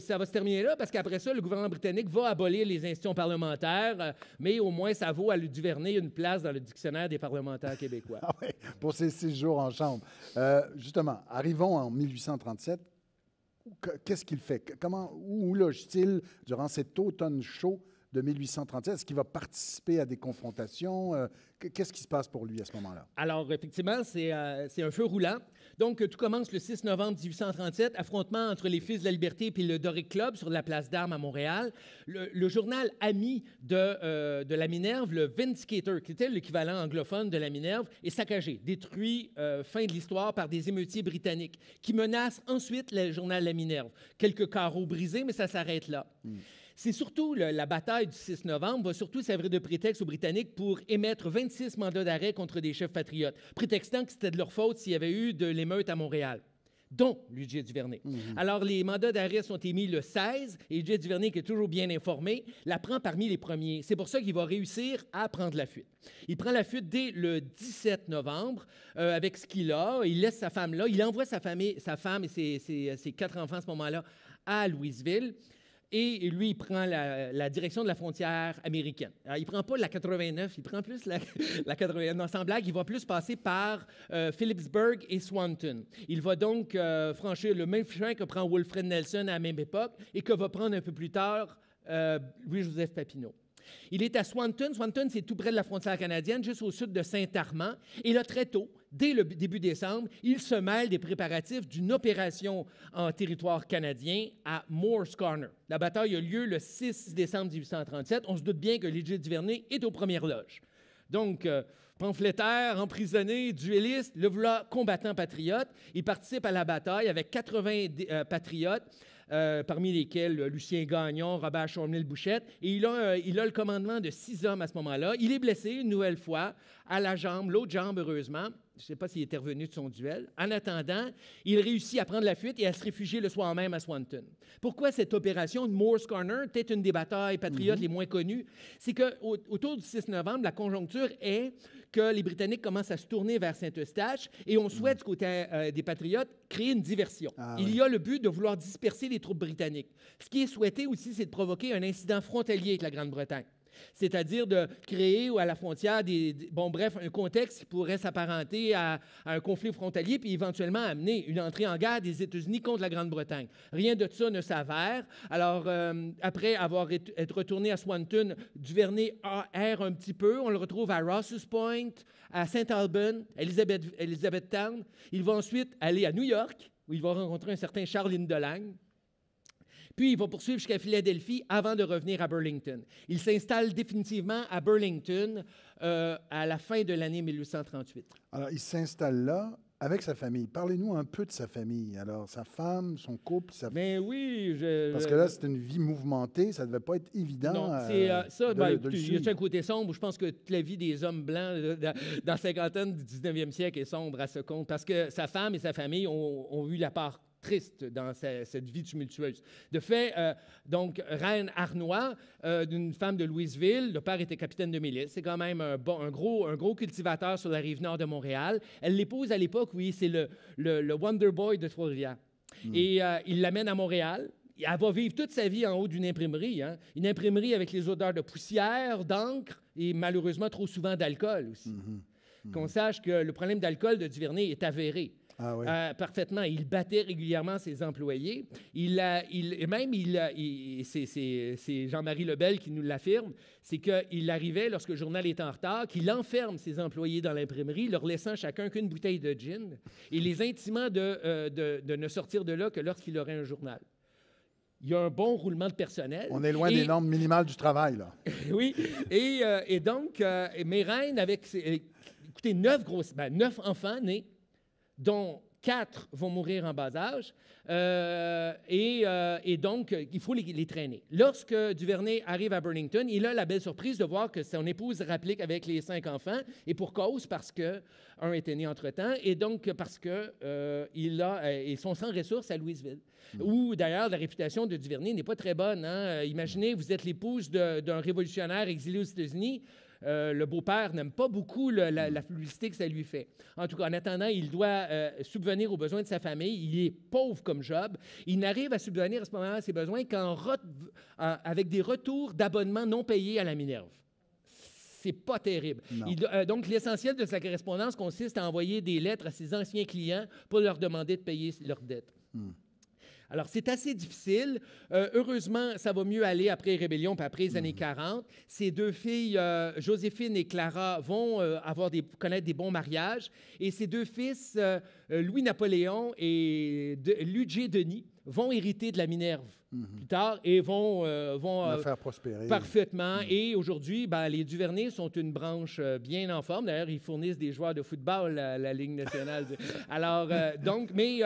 ça va se terminer là parce qu'après ça, le gouvernement britannique va abolir les institutions parlementaires, mais au moins ça vaut à Duvernay une place dans le dictionnaire des parlementaires québécois. Ah oui, pour ces 6 jours en chambre. Justement, arrivons en 1837. Qu'est-ce qu'il fait? Où loge-t-il durant cet automne chaud de 1837? Est-ce qu'il va participer à des confrontations? Qu'est-ce qui se passe pour lui à ce moment-là? Alors, effectivement, c'est un feu roulant. Donc, tout commence le 6 novembre 1837, affrontement entre les Fils de la Liberté et le Doric Club sur la place d'Armes à Montréal. Le journal ami de la Minerve, le Vindicator, qui était l'équivalent anglophone de la Minerve, est saccagé, détruit, fin de l'histoire, par des émeutiers britanniques qui menacent ensuite le journal La Minerve. Quelques carreaux brisés, mais ça s'arrête là. C'est surtout la bataille du 6 novembre va surtout servir de prétexte aux Britanniques pour émettre 26 mandats d'arrêt contre des chefs patriotes, prétextant que c'était de leur faute s'il y avait eu de l'émeute à Montréal, dont Ludger Duvernay. Alors, les mandats d'arrêt sont émis le 16, et Ludger Duvernay, qui est toujours bien informé, la prend parmi les premiers. C'est pour ça qu'il va réussir à prendre la fuite. Il prend la fuite dès le 17 novembre, avec ce qu'il a. Il laisse sa femme là. Il envoie sa femme et ses 4 enfants à ce moment-là à Louisville. Et lui, il prend la direction de la frontière américaine. Alors, il ne prend pas la 89, il prend plus la 89. Non, sans blague, il va plus passer par Phillipsburg et Swanton. Il va donc franchir le même chemin que prend Wilfred Nelson à la même époque et que va prendre un peu plus tard Louis-Joseph Papineau. Il est à Swanton. Swanton, c'est tout près de la frontière canadienne, juste au sud de Saint-Armand. Et là, très tôt, dès le début décembre, il se mêle des préparatifs d'une opération en territoire canadien à Moore's Corner. La bataille a lieu le 6 décembre 1837. On se doute bien que Ludger Duvernay est aux premières loges. Donc, pamphlétaire, emprisonné, duelliste, le voilà combattant patriote. Il participe à la bataille avec 80 patriotes, parmi lesquels Lucien Gagnon, Robert Chaumel-Bouchette. Et il a le commandement de 6 hommes à ce moment-là. Il est blessé une nouvelle fois à la jambe, l'autre jambe, heureusement. Je ne sais pas s'il était revenu de son duel. En attendant, il réussit à prendre la fuite et à se réfugier le soir même à Swanton. Pourquoi cette opération de Moore's Corner, peut-être une des batailles patriotes les moins connues? C'est qu'autour du 6 novembre, la conjoncture est que les Britanniques commencent à se tourner vers Saint-Eustache et on souhaite, du côté des patriotes, créer une diversion. Il y a le but de vouloir disperser les troupes britanniques. Ce qui est souhaité aussi, c'est de provoquer un incident frontalier avec la Grande-Bretagne. c'est-à-dire de créer ou à la frontière un contexte qui pourrait s'apparenter à un conflit frontalier puis éventuellement amener une entrée en guerre des États-Unis contre la Grande-Bretagne. Rien de ça ne s'avère. Alors, après avoir été retourné à Swanton, Duvernay erre un petit peu. On le retrouve à Rouse's Point, à St. Albans, Elizabethtown. Il va ensuite aller à New York, où il va rencontrer un certain Charles Indelang. Puis, il va poursuivre jusqu'à Philadelphie avant de revenir à Burlington. Il s'installe définitivement à Burlington à la fin de l'année 1838. Alors, il s'installe là avec sa famille. Parlez-nous un peu de sa famille. Alors, sa femme, son couple, Ben oui, parce que là, c'est une vie mouvementée, ça ne devait pas être évident. Non, c'est ça. Il y a un côté sombre. Je pense que toute la vie des hommes blancs dans la cinquantaine du 19e siècle est sombre à ce compte, parce que sa femme et sa famille ont eu la part triste dans cette vie tumultueuse. De fait, donc, Reine Arnois, d'une femme de Louisville, le père était capitaine de milice, c'est quand même un gros cultivateur sur la rive nord de Montréal. Elle l'épouse à l'époque, oui, c'est le Wonder Boy de Trois-Rivières. Et il l'amène à Montréal. Elle va vivre toute sa vie en haut d'une imprimerie, hein? Une imprimerie avec les odeurs de poussière, d'encre et malheureusement trop souvent d'alcool aussi. Qu'on sache que le problème d'alcool de Duvernay est avéré. Ah oui. Parfaitement. Il battait régulièrement ses employés. C'est Jean-Marie Lebel qui nous l'affirme, c'est qu'il arrivait, lorsque le journal était en retard, qu'il enferme ses employés dans l'imprimerie, leur laissant chacun qu'une bouteille de gin et les intimant de ne sortir de là que lorsqu'il aurait un journal. Il y a un bon roulement de personnel. On est loin des normes minimales du travail, là. Oui. Et donc, mes reines, avec, écoutez, 9 enfants nés, dont 4 vont mourir en bas âge, et donc, il faut les traîner. Lorsque Duvernay arrive à Burlington, il a la belle surprise de voir que son épouse rapplique avec les 5 enfants, et pour cause, parce qu'un était né entre-temps, et donc parce qu'ils sont sans ressources à Louisville, où d'ailleurs la réputation de Duvernay n'est pas très bonne. Hein? Imaginez, vous êtes l'épouse d'un révolutionnaire exilé aux États-Unis. Le beau-père n'aime pas beaucoup la publicité que ça lui fait. En tout cas, en attendant, il doit subvenir aux besoins de sa famille. Il est pauvre comme Job. Il n'arrive à subvenir à ce moment-là à ses besoins avec des retours d'abonnement non payés à la Minerve. C'est pas terrible. Donc, l'essentiel de sa correspondance consiste à envoyer des lettres à ses anciens clients pour leur demander de payer leurs dettes. Alors, c'est assez difficile. Heureusement, ça va mieux aller après les rébellions puis après les années 40. Ces 2 filles, Joséphine et Clara, vont connaître des bons mariages. Et ces 2 fils, Louis-Napoléon et Ludger Denis, vont hériter de la Minerve plus tard et vont la faire prospérer. Parfaitement. Et aujourd'hui, les Duvernay sont une branche bien en forme. D'ailleurs, ils fournissent des joueurs de football, la Ligue nationale. Alors, mais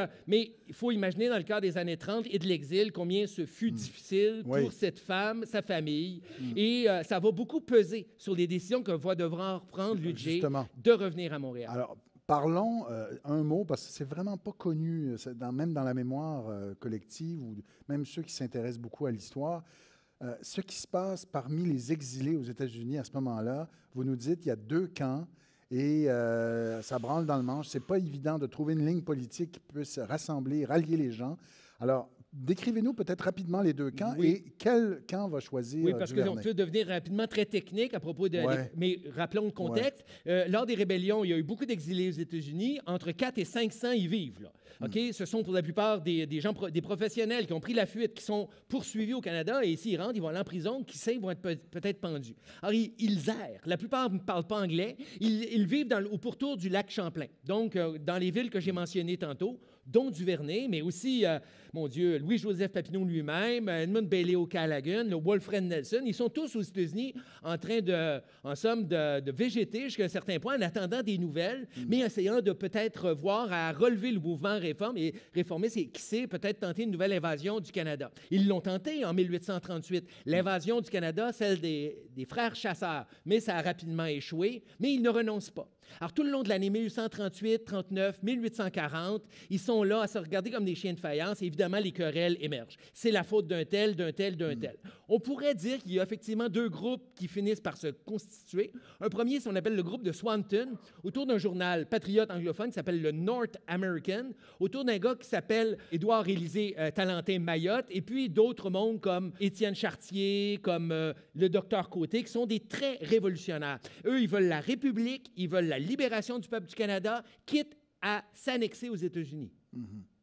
il faut imaginer dans le cadre des années 30 et de l'exil combien ce fut difficile pour cette femme, sa famille. Et ça va beaucoup peser sur les décisions que va devoir prendre Ludger de revenir à Montréal. Alors, parlons un mot, parce que c'est vraiment pas connu, même dans la mémoire collective, ou même ceux qui s'intéressent beaucoup à l'histoire. Ce qui se passe parmi les exilés aux États-Unis à ce moment-là, vous nous dites qu'il y a 2 camps et ça branle dans le manche. C'est pas évident de trouver une ligne politique qui puisse rassembler, rallier les gens. Alors, décrivez-nous peut-être rapidement les 2 camps et quel camp va choisir Oui, parce Duvernay. qu'on peut devenir rapidement très technique à propos de... Mais rappelons le contexte. Lors des rébellions, il y a eu beaucoup d'exilés aux États-Unis. Entre 4 et 500 y vivent. Là. Ce sont pour la plupart des gens, des professionnels qui ont pris la fuite, qui sont poursuivis au Canada, et s'ils rentrent, ils vont aller en prison, qui sait, ils vont être peut-être pendus. Alors, ils errent. La plupart ne parlent pas anglais. Ils vivent au pourtour du lac Champlain, donc dans les villes que j'ai mentionnées tantôt, dont Duvernay, mais aussi, mon Dieu, Louis-Joseph Papineau lui-même, Edmund Bailey O'Callaghan, le Wolfred Nelson, ils sont tous aux États-Unis en train de végéter jusqu'à un certain point en attendant des nouvelles, mais essayant de peut-être voir à relever le mouvement réformer, c'est qui sait, peut-être tenter une nouvelle invasion du Canada. Ils l'ont tenté en 1838, l'invasion du Canada, celle des frères chasseurs, mais ça a rapidement échoué, mais ils ne renoncent pas. Alors, tout le long de l'année 1838, 39, 1840, ils sont là à se regarder comme des chiens de faïence et évidemment, les querelles émergent. C'est la faute d'un tel, d'un tel, d'un tel. On pourrait dire qu'il y a effectivement deux groupes qui finissent par se constituer. Un premier, c'est ce qu'on appelle le groupe de Swanton, autour d'un journal patriote anglophone qui s'appelle le North American, autour d'un gars qui s'appelle Édouard-Élisée Talentin Mayotte, et puis d'autres mondes comme Étienne Chartier, comme le docteur Côté, qui sont des très révolutionnaires. Eux, ils veulent la République, ils veulent la libération du peuple du Canada, quitte à s'annexer aux États-Unis.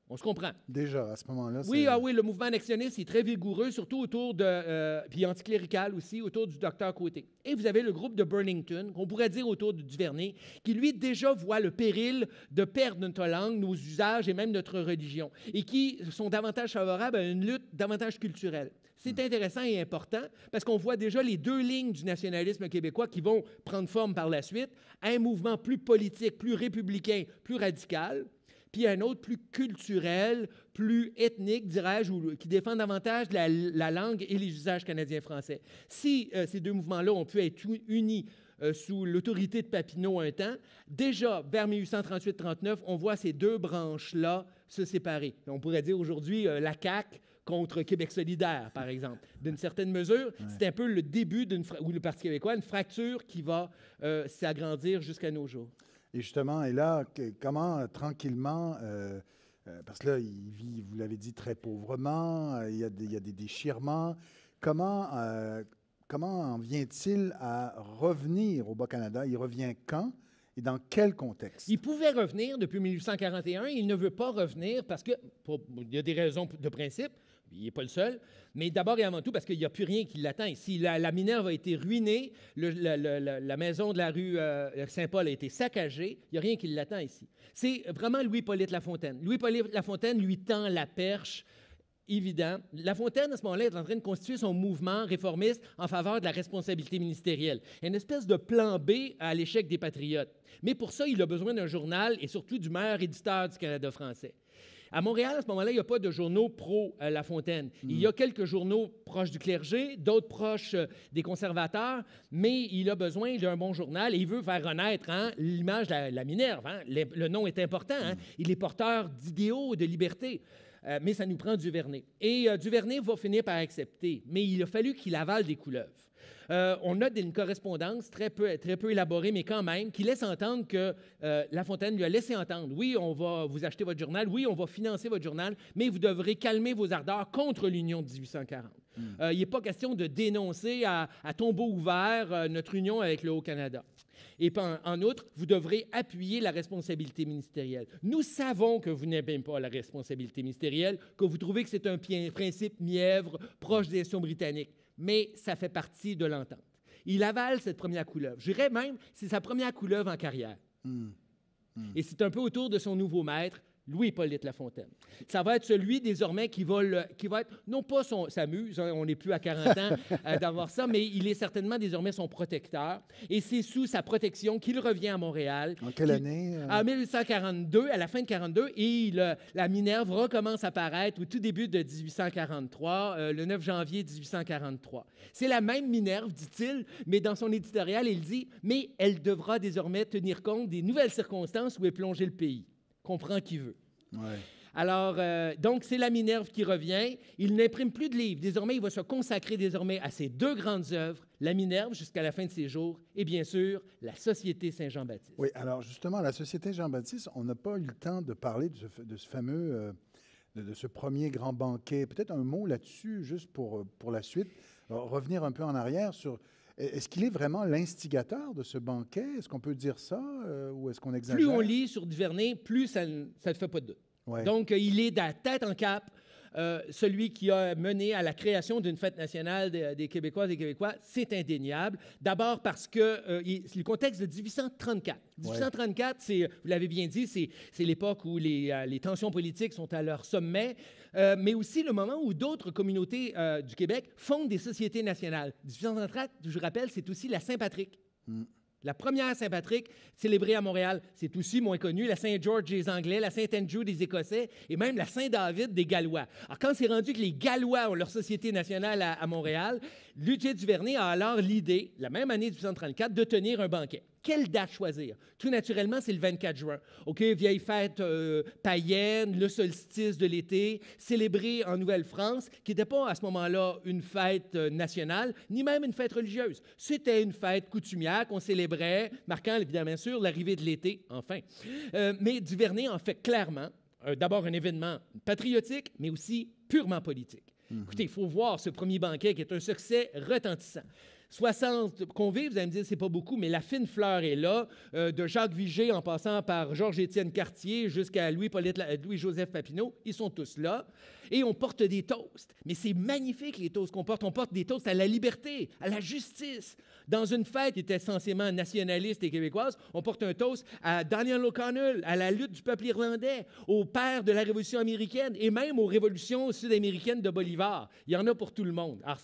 On se comprend. Déjà, à ce moment-là, oui, oui, le mouvement annextionniste est très vigoureux, surtout autour de... puis anticlérical aussi, autour du docteur Côté. Et vous avez le groupe de Burlington, qu'on pourrait dire autour de Duvernay, qui, lui, déjà voit le péril de perdre notre langue, nos usages et même notre religion, et qui sont davantage favorables à une lutte davantage culturelle. C'est intéressant et important parce qu'on voit déjà les deux lignes du nationalisme québécois qui vont prendre forme par la suite, un mouvement plus politique, plus républicain, plus radical, puis un autre plus culturel, plus ethnique, dirais-je, qui défend davantage la langue et les usages canadiens-français. Si ces deux mouvements-là ont pu être unis sous l'autorité de Papineau un temps, déjà vers 1838-39, on voit ces deux branches-là se séparer. On pourrait dire aujourd'hui la CAQ contre Québec solidaire, par exemple. D'une certaine mesure, c'est un peu le début ou le Parti québécois, une fracture qui va s'agrandir jusqu'à nos jours. Et justement, et là, comment tranquillement, parce que là, il vit, vous l'avez dit, très pauvrement, il y a des déchirements, comment en vient-il à revenir au Bas-Canada? Il revient quand et dans quel contexte? Il pouvait revenir depuis 1841, il ne veut pas revenir parce que, il y a des raisons de principe, il n'est pas le seul, mais d'abord et avant tout parce qu'il n'y a plus rien qui l'attend ici. La Minerve a été ruinée, la maison de la rue Saint-Paul a été saccagée, il n'y a rien qui l'attend ici. C'est vraiment Louis-Hippolyte Lafontaine. Louis-Hippolyte Lafontaine lui tend la perche, évident. Lafontaine, à ce moment-là, est en train de constituer son mouvement réformiste en faveur de la responsabilité ministérielle. Une espèce de plan B à l'échec des Patriotes. Mais pour ça, il a besoin d'un journal et surtout du meilleur éditeur du Canada français. À Montréal, à ce moment-là, il n'y a pas de journaux pro-La Fontaine. Il y a quelques journaux proches du clergé, d'autres proches des conservateurs, mais il a besoin d'un bon journal et il veut faire renaître l'image de la Minerve. Le nom est important. Il est porteur d'idéaux de liberté. Mais ça nous prend Duvernay. Et Duvernay va finir par accepter, mais il a fallu qu'il avale des couleuvres. On a une correspondance très peu élaborée, mais quand même, qui laisse entendre que La Fontaine lui a laissé entendre, oui, on va vous acheter votre journal, oui, on va financer votre journal, mais vous devrez calmer vos ardeurs contre l'Union de 1840. Il n'est pas question de dénoncer à tombeau ouvert notre union avec le Haut-Canada. Et en outre, vous devrez appuyer la responsabilité ministérielle. Nous savons que vous n'aimez pas la responsabilité ministérielle, que vous trouvez que c'est un principe mièvre, proche des institutions britanniques, mais ça fait partie de l'entente. Il avale cette première couleuvre. Je dirais même, c'est sa première couleuvre en carrière. Et c'est un peu autour de son nouveau maître, Louis-Hippolyte Lafontaine. Ça va être celui, désormais, qui va être, non pas sa muse, on n'est plus à 40 ans d'avoir ça, mais il est certainement désormais son protecteur. Et c'est sous sa protection qu'il revient à Montréal. En quelle année? En 1842, à la fin de 42, et la Minerve recommence à paraître au tout début de 1843, le 9 janvier 1843. C'est la même Minerve, dit-il, mais dans son éditorial, il dit « Mais elle devra désormais tenir compte des nouvelles circonstances où est plongé le pays. » Comprend qui veut. Ouais. Alors, donc, c'est la Minerve qui revient. Il n'imprime plus de livres. Désormais, il va se consacrer désormais à ses deux grandes œuvres, la Minerve jusqu'à la fin de ses jours et bien sûr, la Société Saint-Jean-Baptiste. Oui, alors justement, la Société Jean-Baptiste, on n'a pas eu le temps de parler de ce fameux, de ce premier grand banquet. Peut-être un mot là-dessus, juste pour la suite. Alors, revenir un peu en arrière sur... Est-ce qu'il est vraiment l'instigateur de ce banquet? Est-ce qu'on peut dire ça ou est-ce qu'on exagère? Plus on lit sur Duvernay, plus ça ne fait pas de doute. Ouais. Donc, il est de la tête en cap, celui qui a mené à la création d'une fête nationale des Québécoises et des Québécois. C'est indéniable. D'abord parce que c'est le contexte de 1834. 1834, vous l'avez bien dit, c'est l'époque où les tensions politiques sont à leur sommet, mais aussi le moment où d'autres communautés du Québec fondent des sociétés nationales. 1834, je rappelle, c'est aussi la Saint-Patrick. La première Saint-Patrick célébrée à Montréal, c'est aussi moins connu, la Saint-George des Anglais, la Saint-Andrew des Écossais et même la Saint-David des Gallois. Alors, quand c'est rendu que les Gallois ont leur société nationale à Montréal, Lucien Duvernay a alors l'idée, la même année 1834, de tenir un banquet. Quelle date choisir? Tout naturellement, c'est le 24 juin. OK, vieille fête païenne, le solstice de l'été, célébrée en Nouvelle-France, qui n'était pas à ce moment-là une fête nationale, ni même une fête religieuse. C'était une fête coutumière qu'on célébrait, marquant évidemment bien sûr l'arrivée de l'été, enfin. Mais Duvernay en fait clairement d'abord un événement patriotique, mais aussi purement politique. Écoutez, il faut voir ce premier banquet qui est un succès retentissant. 60 convives, vous allez me dire, c'est pas beaucoup, mais la fine fleur est là, de Jacques Vigée en passant par Georges-Étienne Cartier jusqu'à Louis-Joseph Papineau, ils sont tous là. Et on porte des toasts. Mais c'est magnifique, les toasts qu'on porte. On porte des toasts à la liberté, à la justice. Dans une fête qui était censément nationaliste et québécoise, on porte un toast à Daniel O'Connell, à la lutte du peuple irlandais, au père de la Révolution américaine et même aux révolutions sud-américaines de Bolivar. Il y en a pour tout le monde. Alors,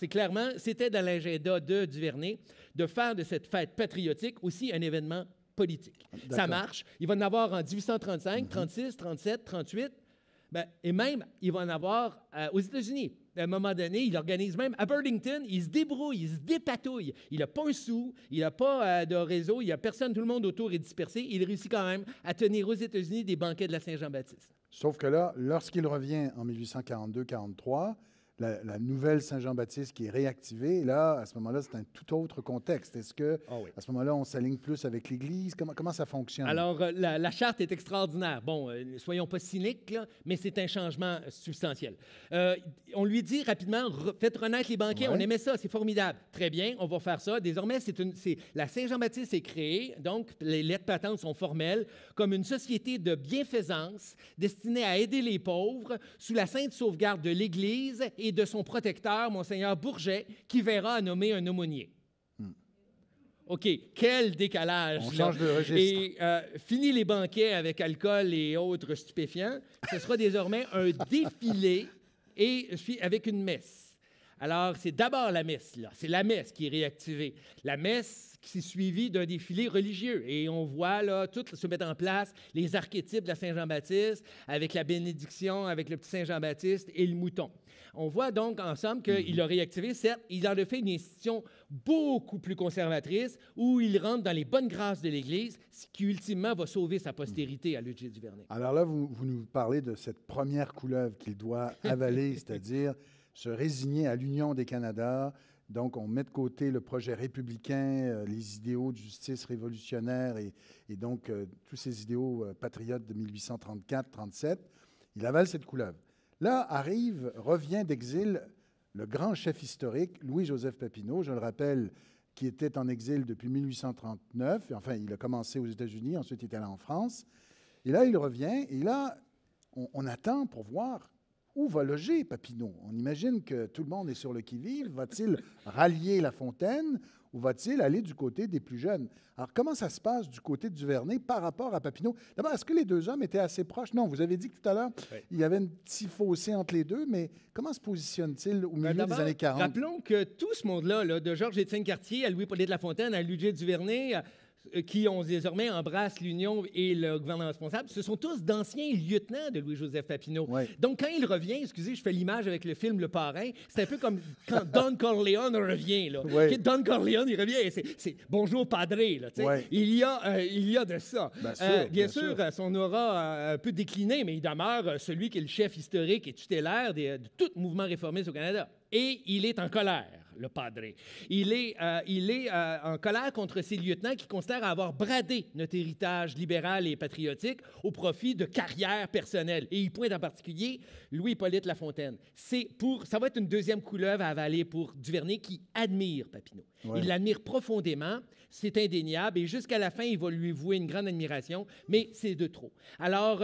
c'était dans l'agenda de Duvernay de faire de cette fête patriotique aussi un événement politique. Ça marche. Il va en avoir en 1835, 36, 37, 38. Et même, il va en avoir aux États-Unis. À un moment donné, il organise même à Burlington, il se débrouille, il se dépatouille. Il n'a pas un sou, il n'a pas de réseau, il n'y a personne, tout le monde autour est dispersé. Il réussit quand même à tenir aux États-Unis des banquets de la Saint-Jean-Baptiste. Sauf que là, lorsqu'il revient en 1842-43, la nouvelle Saint-Jean-Baptiste qui est réactivée, là, à ce moment-là, c'est un tout autre contexte. Est-ce que, à ce moment-là, on s'aligne plus avec l'Église? Comment ça fonctionne? Alors, la charte est extraordinaire. Bon, soyons pas cyniques, là, mais c'est un changement substantiel. On lui dit rapidement, faites renaître les banquets. On aimait ça, c'est formidable. Très bien, on va faire ça. Désormais, la Saint-Jean-Baptiste est créée, donc les lettres patentes sont formelles, comme une société de bienfaisance destinée à aider les pauvres sous la sainte sauvegarde de l'Église et de son protecteur, Monseigneur Bourget, qui verra à nommer un aumônier. OK, quel décalage! On change de registre. Et fini les banquets avec alcool et autres stupéfiants, ce sera désormais un défilé et avec une messe. Alors, c'est d'abord la messe, là. C'est la messe qui est réactivée. La messe qui s'est suivie d'un défilé religieux. Et on voit, là, tout se mettre en place, les archétypes de la Saint-Jean-Baptiste, avec la bénédiction, avec le petit Saint-Jean-Baptiste et le mouton. On voit donc ensemble qu'il a réactivé, certes, il en a fait une institution beaucoup plus conservatrice, où il rentre dans les bonnes grâces de l'Église, ce qui ultimement va sauver sa postérité à Ludger Duvernay. Alors là, vous nous parlez de cette première couleuvre qu'il doit avaler, c'est-à-dire se résigner à l'Union des Canadas. Donc, on met de côté le projet républicain, les idéaux de justice révolutionnaire et donc tous ces idéaux patriotes de 1834-37. Il avale cette couleuvre. Là, revient d'exil le grand chef historique, Louis-Joseph Papineau, je le rappelle, qui était en exil depuis 1839. Enfin, il a commencé aux États-Unis, ensuite il est allé en France. Et là, il revient, et là, on attend pour voir où va loger Papineau. On imagine que tout le monde est sur le qui-vive. Va-t-il rallier La Fontaine ou va-t-il aller du côté des plus jeunes? Alors, comment ça se passe du côté de Duvernay par rapport à Papineau? D'abord, est-ce que les deux hommes étaient assez proches? Non, vous avez dit que tout à l'heure, il y avait un petit fossé entre les deux, mais comment se positionne-t-il au milieu des années 40? Rappelons que tout ce monde-là, là, de Georges-Étienne Cartier à Louis-Paulet de La Fontaine, à Ludger Duvernay, qui ont désormais embrassent l'Union et le gouvernement responsable, ce sont tous d'anciens lieutenants de Louis-Joseph Papineau. Ouais. Donc, quand il revient, excusez, je fais l'image avec le film Le Parrain, c'est un peu comme quand Don Corleone revient. Là. Ouais. Don Corleone, il revient, c'est « Bonjour, padre ». Ouais. Il y a de ça. Bien sûr, son aura a un peu décliné, mais il demeure celui qui est le chef historique et tutélaire de tout mouvement réformiste au Canada. Et il est en colère, le padre. Il est en colère contre ses lieutenants qui considèrent avoir bradé notre héritage libéral et patriotique au profit de carrières personnelles. Et il pointe en particulier Louis-Hippolyte Lafontaine. Ça va être une deuxième couleuvre à avaler pour Duvernay qui admire Papineau. Ouais. Il l'admire profondément, c'est indéniable, et jusqu'à la fin, il va lui vouer une grande admiration, mais c'est de trop. Alors,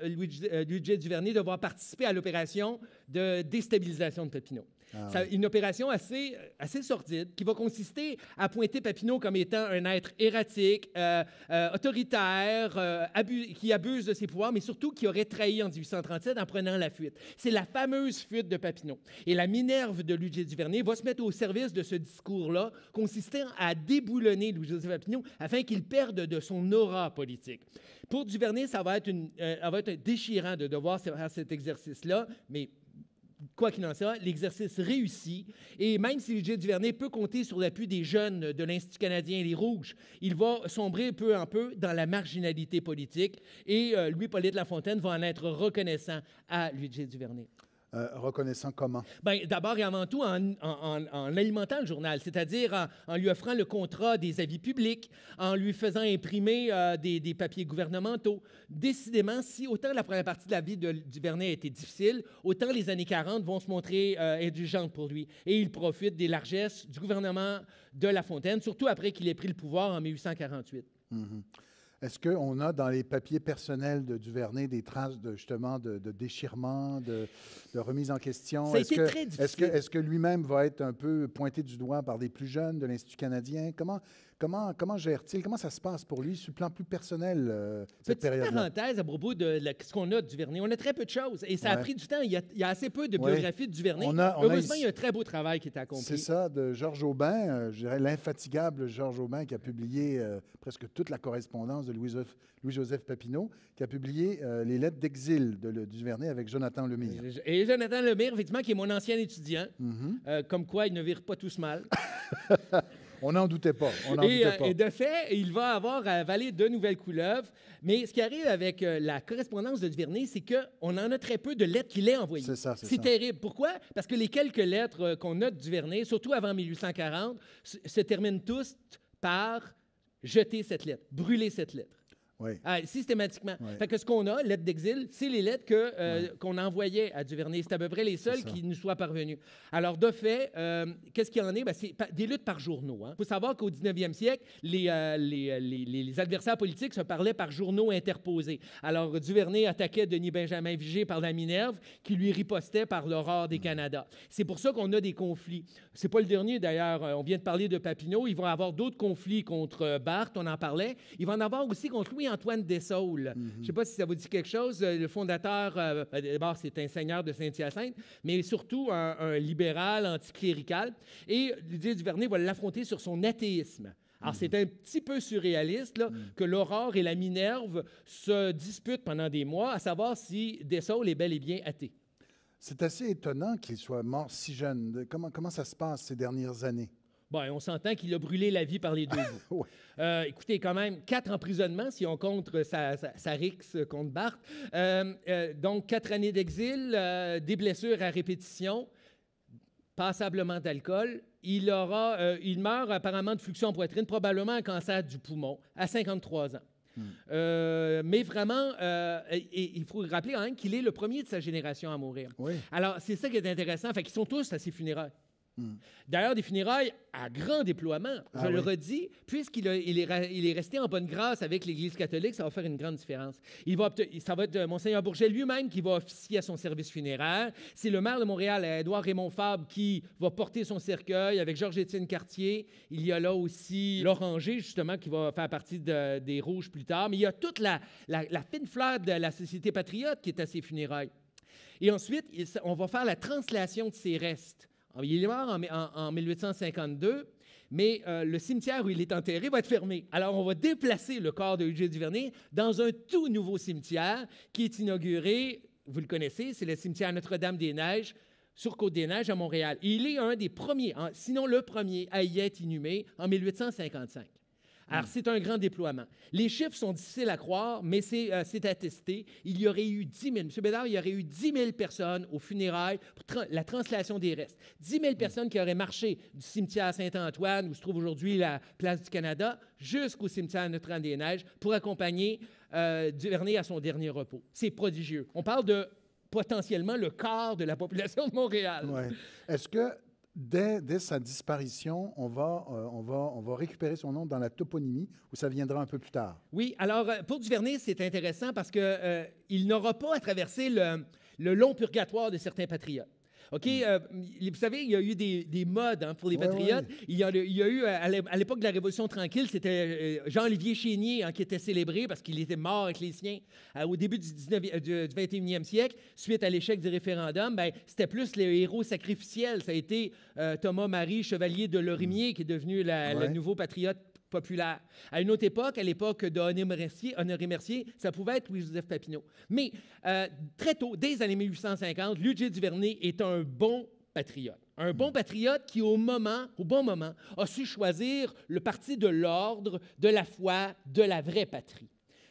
Ludger Duvernay, devoir participer à l'opération de déstabilisation de Papineau. Une opération assez sordide qui va consister à pointer Papineau comme étant un être erratique, autoritaire, qui abuse de ses pouvoirs, mais surtout qui aurait trahi en 1837 en prenant la fuite. C'est la fameuse fuite de Papineau. Et la Minerve de Ludger Duvernay va se mettre au service de ce discours-là, consistant à déboulonner Louis-Joseph Papineau afin qu'il perde de son aura politique. Pour Duvernay, ça va être déchirant de devoir faire cet exercice-là, mais quoi qu'il en soit, l'exercice réussit. Et même si Louis-José Duvernay peut compter sur l'appui des jeunes de l'Institut canadien Les Rouges, il va sombrer peu en peu dans la marginalité politique. Et Louis-Hippolyte Lafontaine va en être reconnaissant à Louis-José Duvernay. Reconnaissant comment? Bien, d'abord et avant tout, en alimentant le journal, c'est-à-dire en lui offrant le contrat des avis publics, en lui faisant imprimer des papiers gouvernementaux. Décidément, si autant la première partie de la vie de Duvernay a été difficile, autant les années 40 vont se montrer indulgentes pour lui. Et il profite des largesses du gouvernement de Lafontaine, surtout après qu'il ait pris le pouvoir en 1848. Mm-hmm. Est-ce qu'on a dans les papiers personnels de Duvernay des traces justement de déchirement, de remise en question? Ça a été très difficile. Est-ce que lui-même va être un peu pointé du doigt par des plus jeunes de l'Institut canadien? Comment gère-t-il? Comment ça se passe pour lui sur le plan plus personnel, cette période-là? Petite parenthèse à propos de ce qu'on a de Duvernay. On a très peu de choses et ça a pris du temps. Il y a assez peu de biographies de Duvernay. Heureusement, il y a un très beau travail qui est accompli. C'est ça, de Georges Aubin, je dirais l'infatigable Georges Aubin, qui a publié presque toute la correspondance de Louis-Joseph Papineau, qui a publié les lettres d'exil de Duvernay avec Jonathan Lemire. Et Jonathan Lemire, effectivement, qui est mon ancien étudiant, comme quoi ils ne virent pas tous mal. On n'en doutait pas. Et de fait, il va avoir avalé de nouvelles couleuvres. Mais ce qui arrive avec la correspondance de Duvernay, c'est qu'on en a très peu de lettres qu'il ait envoyées. C'est terrible. Pourquoi? Parce que les quelques lettres qu'on a de Duvernay, surtout avant 1840, se terminent tous par jeter cette lettre, brûler cette lettre. Oui. Systématiquement. Oui. Fait que ce qu'on a, lettres d'exil, c'est les lettres qu'on envoyait à Duvernay. C'est à peu près les seules qui nous soient parvenues. Alors, de fait, qu'est-ce qu'il y en est? C'est des luttes par journaux. Il faut savoir qu'au 19e siècle, les adversaires politiques se parlaient par journaux interposés. Alors, Duvernay attaquait Denis-Benjamin Vigée par la Minerve, qui lui ripostait par l'Aurore des Canada. C'est pour ça qu'on a des conflits. C'est pas le dernier, d'ailleurs. On vient de parler de Papineau. Il va y avoir d'autres conflits contre Barthes, on en parlait. Il va en avoir aussi contre Louis-Antoine Dessaulles. Je ne sais pas si ça vous dit quelque chose. Le fondateur, d'abord, c'est un seigneur de Saint-Hyacinthe, mais surtout un libéral anticlérical. Et Louis Duvernay va l'affronter sur son athéisme. Alors, c'est un petit peu surréaliste là, que l'Aurore et la Minerve se disputent pendant des mois, à savoir si Dessaulles est bel et bien athée. C'est assez étonnant qu'il soit mort si jeune. Comment ça se passe ces dernières années? Bon, on s'entend qu'il a brûlé la vie par les deux bouts. Écoutez, quand même, 4 emprisonnements, si on compte sa rixe contre Barthes. Donc, 4 années d'exil, des blessures à répétition, passablement d'alcool. Il meurt apparemment de fluxion en poitrine, probablement un cancer du poumon, à 53 ans. Mais vraiment, il faut rappeler quand même qu'il est le premier de sa génération à mourir. Oui. Alors, c'est ça qui est intéressant. Fait qu'ils sont tous à ses funérailles. D'ailleurs, des funérailles à grand déploiement, je le redis, puisqu'il est resté en bonne grâce avec l'Église catholique, ça va faire une grande différence. Ça va être Monseigneur Bourget lui-même qui va officier à son service funéraire. C'est le maire de Montréal, Édouard Raymond Fabre, qui va porter son cercueil avec Georges-Étienne Cartier. Il y a là aussi l'Oranger, justement, qui va faire partie des Rouges plus tard. Mais il y a toute la fine fleur de la Société patriote qui est à ses funérailles. Et ensuite, on va faire la translation de ses restes. Il est mort en 1852, mais le cimetière où il est enterré va être fermé. Alors, on va déplacer le corps de Louis-José Duvernay dans un tout nouveau cimetière qui est inauguré, vous le connaissez, c'est le cimetière Notre-Dame-des-Neiges, sur Côte-des-Neiges à Montréal. Il est un des premiers, sinon le premier, à y être inhumé en 1855. Alors, c'est un grand déploiement. Les chiffres sont difficiles à croire, mais c'est attesté. Il y aurait eu 10 000, M. Bédard, il y aurait eu 10 000 personnes aux funérailles pour la translation des restes. 10 000 personnes qui auraient marché du cimetière Saint-Antoine, où se trouve aujourd'hui la place du Canada, jusqu'au cimetière Notre-Dame-des-Neiges pour accompagner Duvernay à son dernier repos. C'est prodigieux. On parle de potentiellement le quart de la population de Montréal. Ouais. Est-ce que dès sa disparition, on va récupérer son nom dans la toponymie ou ça viendra un peu plus tard? Oui, alors pour Duvernay, c'est intéressant parce qu'il n'aura pas à traverser le long purgatoire de certains patriotes. OK? Vous savez, il y a eu des modes pour les patriotes. Il y a eu, à l'époque de la Révolution tranquille, c'était Jean-Olivier Chénier qui était célébré parce qu'il était mort avec les siens. Au début du 21e siècle, suite à l'échec du référendum, c'était plus les héros sacrificiels. Ça a été Thomas-Marie Chevalier de Lorimier qui est devenu le nouveau patriote populaire. À une autre époque, à l'époque de Honoré Mercier, ça pouvait être Louis-Joseph Papineau. Mais très tôt, dès les années 1850, Ludger Duvernay est un bon patriote. Un bon patriote qui, au bon moment, a su choisir le parti de l'ordre, de la foi, de la vraie patrie.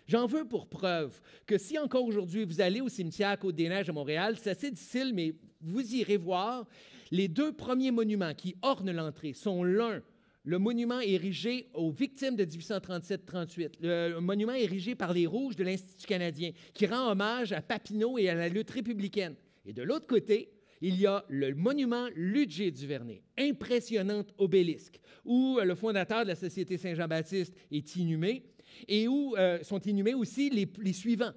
J'en veux pour preuve que si encore aujourd'hui vous allez au cimetière Côte-des-Neiges à Montréal, c'est assez difficile, mais vous irez voir, les 2 premiers monuments qui ornent l'entrée sont l'un, le monument érigé aux victimes de 1837-38, le monument érigé par les Rouges de l'Institut canadien, qui rend hommage à Papineau et à la lutte républicaine. Et de l'autre côté, il y a le monument Ludger Duvernay, impressionnante obélisque, où le fondateur de la Société Saint-Jean-Baptiste est inhumé, et où sont inhumés aussi les suivants,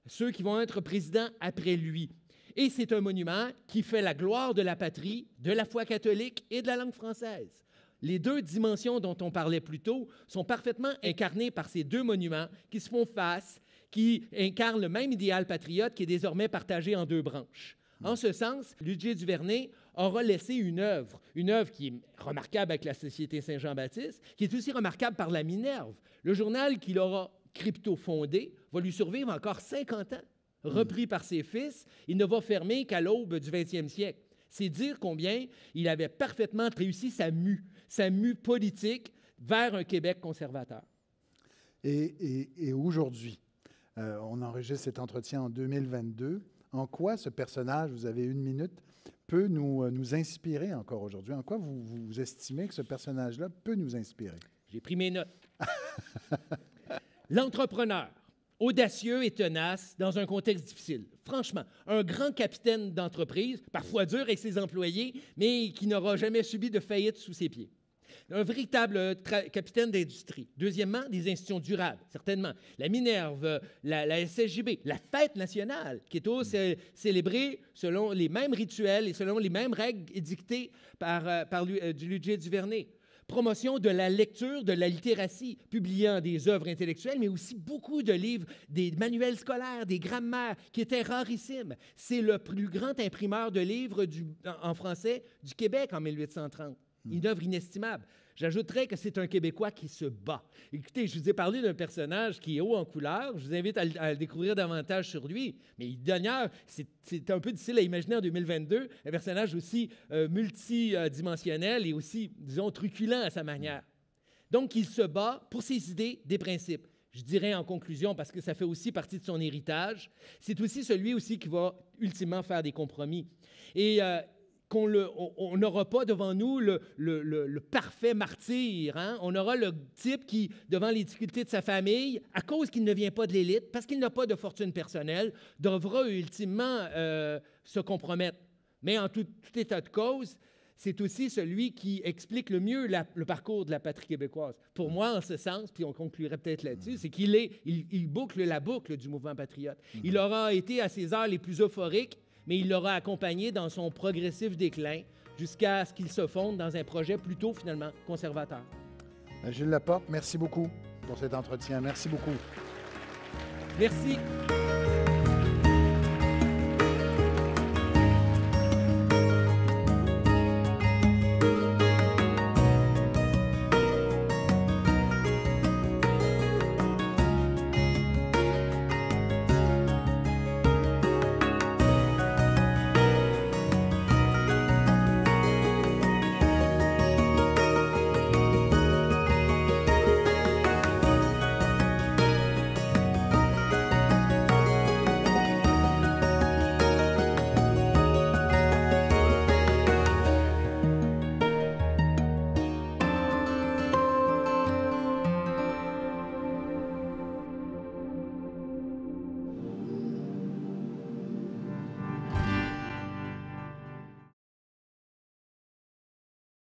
ceux qui vont être présidents après lui. Et c'est un monument qui fait la gloire de la patrie, de la foi catholique et de la langue française. Les 2 dimensions dont on parlait plus tôt sont parfaitement incarnées par ces 2 monuments qui se font face, qui incarnent le même idéal patriote qui est désormais partagé en 2 branches. En ce sens, Ludger Duvernay aura laissé une œuvre qui est remarquable avec la Société Saint-Jean-Baptiste, qui est aussi remarquable par la Minerve. Le journal qu'il aura crypto-fondé va lui survivre encore 50 ans. Repris par ses fils, il ne va fermer qu'à l'aube du 20e siècle. C'est dire combien il avait parfaitement réussi sa mue politique vers un Québec conservateur. Et aujourd'hui, on enregistre cet entretien en 2022. En quoi ce personnage, vous avez 1 minute, peut nous inspirer encore aujourd'hui? En quoi vous estimez que ce personnage-là peut nous inspirer? J'ai pris mes notes. L'entrepreneur, audacieux et tenace dans un contexte difficile. Franchement, un grand capitaine d'entreprise, parfois dur avec ses employés, mais qui n'aura jamais subi de faillite sous ses pieds. Un véritable capitaine d'industrie. Deuxièmement, des institutions durables, certainement. La Minerve, la SSJB, la fête nationale, qui est célébrée selon les mêmes rituels et selon les mêmes règles édictées par Ludger Duvernay. Promotion de la lecture, de la littératie, publiant des œuvres intellectuelles, mais aussi beaucoup de livres, des manuels scolaires, des grammaires, qui étaient rarissimes. C'est le plus grand imprimeur de livres en français du Québec en 1830. Une œuvre inestimable. J'ajouterais que c'est un Québécois qui se bat. Écoutez, je vous ai parlé d'un personnage qui est haut en couleur. Je vous invite à le découvrir davantage sur lui. Mais d'ailleurs, c'est un peu difficile à imaginer en 2022, un personnage aussi multidimensionnel et aussi, disons, truculent à sa manière. Donc, il se bat pour ses idées, des principes. Je dirais en conclusion, parce que ça fait aussi partie de son héritage, c'est aussi celui aussi qui va ultimement faire des compromis. Et on n'aura pas devant nous le parfait martyr. Hein? On aura le type qui, devant les difficultés de sa famille, à cause qu'il ne vient pas de l'élite, parce qu'il n'a pas de fortune personnelle, devra ultimement se compromettre. Mais en tout état de cause, c'est aussi celui qui explique le mieux le parcours de la patrie québécoise. Pour moi, en ce sens, puis on conclurait peut-être là-dessus, c'est qu'il boucle la boucle du mouvement patriote. Il aura été à ses heures les plus euphoriques, mais il l'aura accompagné dans son progressif déclin jusqu'à ce qu'il se fonde dans un projet plutôt, finalement, conservateur. Gilles Laporte, merci beaucoup pour cet entretien. Merci beaucoup. Merci.